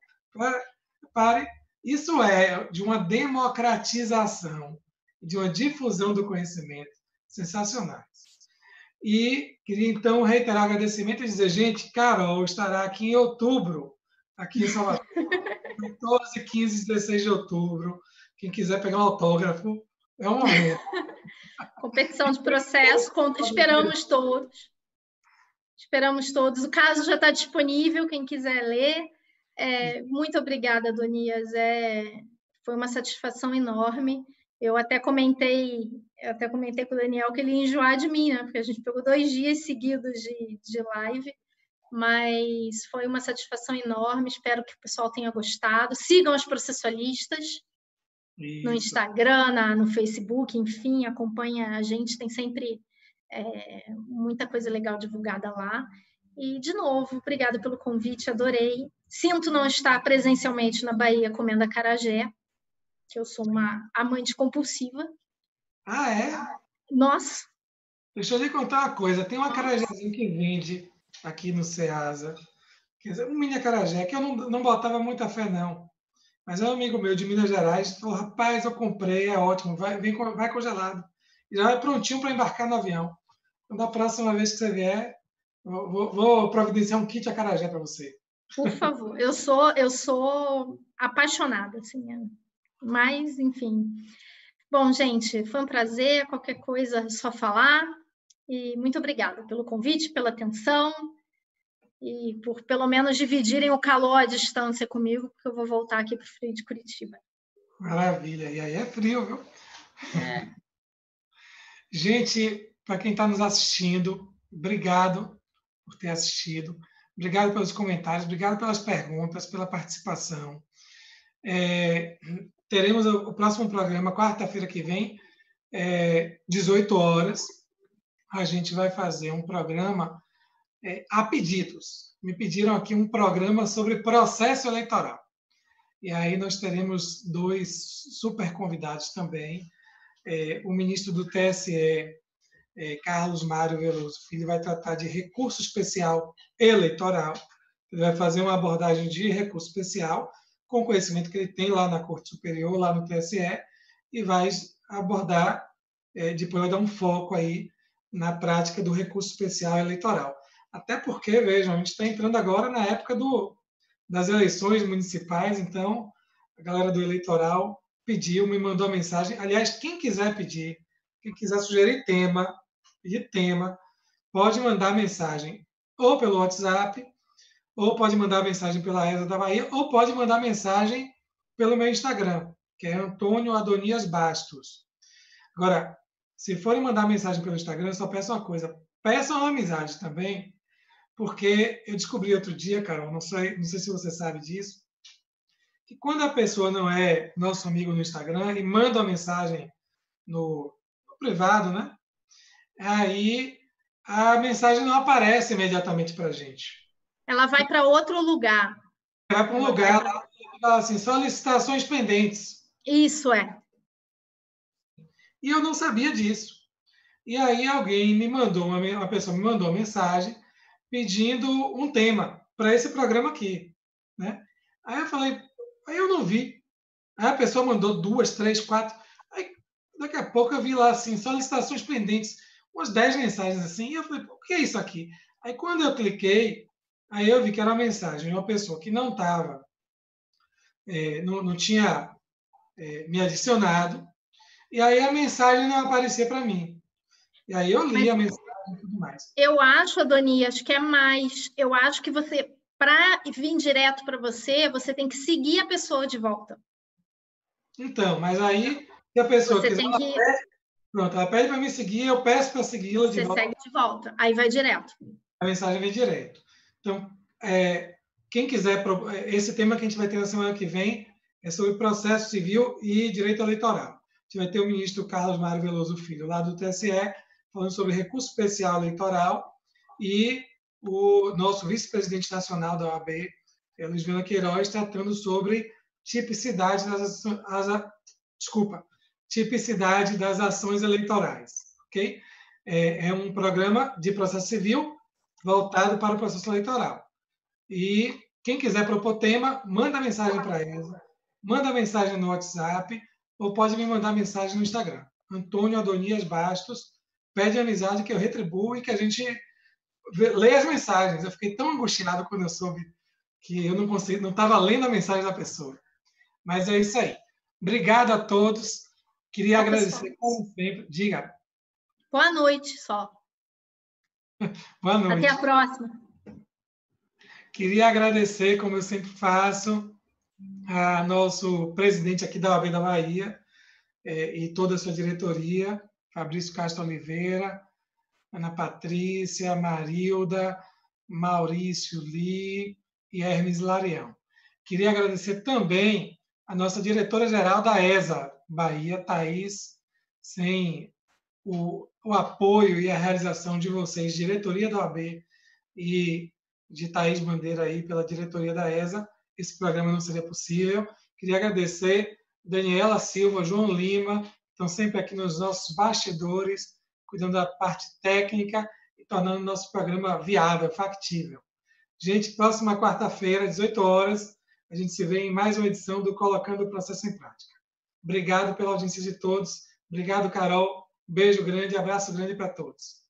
Repare, isso é de uma democratização, de uma difusão do conhecimento sensacionais. E queria, então, reiterar o agradecimento e dizer, gente, Carol estará aqui em outubro, aqui em Salvador, 14, 15, 16 de outubro. Quem quiser pegar um autógrafo, é um momento. Competição de processo, esperamos todos. Esperamos todos. O caso já está disponível, quem quiser ler. Muito obrigada, Adonias. Foi uma satisfação enorme. Eu até comentei com o Daniel que ele ia enjoar de mim, né? Porque a gente pegou 2 dias seguidos de live, mas foi uma satisfação enorme. Espero que o pessoal tenha gostado. Sigam os processualistas no Instagram, no Facebook, enfim, acompanha a gente, tem sempre muita coisa legal divulgada lá. E, de novo, obrigada pelo convite, adorei. Sinto não estar presencialmente na Bahia comendo acarajé, que eu sou uma amante compulsiva. Ah, é? Nossa! Deixa eu lhe contar uma coisa. Tem um acarajézinho que vende aqui no Ceasa. Quer dizer, um mini acarajé, que eu não botava muita fé, não. Mas é um amigo meu de Minas Gerais falou, rapaz, eu comprei, é ótimo, vai congelado. E já vai prontinho para embarcar no avião. Então, da próxima vez que você vier, vou providenciar um kit acarajé para você. Por favor, eu sou apaixonada, assim, mas, enfim. Bom, gente, foi um prazer, qualquer coisa é só falar, e muito obrigada pelo convite, pela atenção, e por pelo menos dividirem o calor à distância comigo, porque eu vou voltar aqui para o frio de Curitiba. Maravilha, e aí é frio, viu? Gente, para quem está nos assistindo, obrigado por ter assistido, obrigado pelos comentários, obrigado pelas perguntas, pela participação. Teremos o próximo programa, quarta-feira que vem, 18 horas. A gente vai fazer um programa a pedidos. Me pediram aqui um programa sobre processo eleitoral. E aí nós teremos 2 super convidados também. O ministro do TSE, Carlos Mário Veloso Filho, vai tratar de recurso especial eleitoral. Ele vai fazer uma abordagem de recurso especial, com o conhecimento que ele tem lá na Corte Superior, lá no TSE, e vai abordar, depois vai dar um foco aí na prática do recurso especial eleitoral. Até porque, vejam, a gente está entrando agora na época das eleições municipais, então a galera do eleitoral pediu, me mandou a mensagem. Aliás, quem quiser pedir, quem quiser sugerir pedir tema, pode mandar mensagem ou pelo WhatsApp, ou pode mandar mensagem pela ESA da Bahia, ou pode mandar mensagem pelo meu Instagram, que é Antônio Adonias Bastos. Agora, se forem mandar mensagem pelo Instagram, eu só peço uma coisa, peçam uma amizade também, porque eu descobri outro dia, Carol, não sei se você sabe disso, que quando a pessoa não é nosso amigo no Instagram e manda uma mensagem no privado, né? Aí a mensagem não aparece imediatamente para a gente. Ela vai para outro lugar. Vai para um lugar lá, assim, solicitações pendentes. Isso é. E eu não sabia disso. E aí alguém me mandou, uma pessoa me mandou uma mensagem pedindo um tema para esse programa aqui, né? Aí eu falei, aí eu não vi. Aí a pessoa mandou 2, 3, 4. Aí daqui a pouco eu vi lá assim, solicitações pendentes, umas 10 mensagens assim, e eu falei, o que é isso aqui? Aí quando eu cliquei, aí eu vi que era uma mensagem de uma pessoa que não estava, não tinha me adicionado, e aí a mensagem não aparecia para mim. E aí eu li a mensagem e tudo mais. Eu acho, Adonias, que é mais. Eu acho que você, para vir direto para você, você tem que seguir a pessoa de volta. Então, mas aí, se a pessoa você quiser, tem que... pronto, ela pede para me seguir, eu peço para segui-la de volta. Você segue de volta, aí vai direto. A mensagem vem direto. Então, quem quiser, esse tema que a gente vai ter na semana que vem é sobre processo civil e direito eleitoral. A gente vai ter o ministro Carlos Mário Veloso Filho, lá do TSE, falando sobre recurso especial eleitoral, e o nosso vice-presidente nacional da OAB, Luiz Viana Queiroz, tratando sobre tipicidade tipicidade das ações eleitorais. Okay? É um programa de processo civil voltado para o processo eleitoral. E quem quiser propor tema, manda mensagem para ela, manda mensagem no WhatsApp ou pode me mandar mensagem no Instagram. Antônio Adonias Bastos, pede amizade que eu retribuo e que a gente lê as mensagens. Eu fiquei tão angustiado quando eu soube que eu não estava lendo a mensagem da pessoa. Mas é isso aí. Obrigado a todos. Queria agradecer, como sempre. Diga. Boa noite, só. Boa noite. Até a próxima. Queria agradecer, como eu sempre faço, a nosso presidente aqui da OAB da Bahia e toda a sua diretoria, Fabrício Castro Oliveira, Ana Patrícia, Marilda, Maurício Li e Hermes Larião. Queria agradecer também a nossa diretora-geral da ESA Bahia, Thaís, sem o apoio e a realização de vocês, diretoria da OAB e de Thaís Bandeira aí pela diretoria da ESA, esse programa não seria possível. Queria agradecer Daniela Silva, João Lima, estão sempre aqui nos nossos bastidores, cuidando da parte técnica e tornando o nosso programa viável, factível. Gente, próxima quarta-feira, 18 horas, a gente se vê em mais uma edição do Colocando o Processo em Prática. Obrigado pela audiência de todos. Obrigado, Carol. Beijo grande, abraço grande para todos.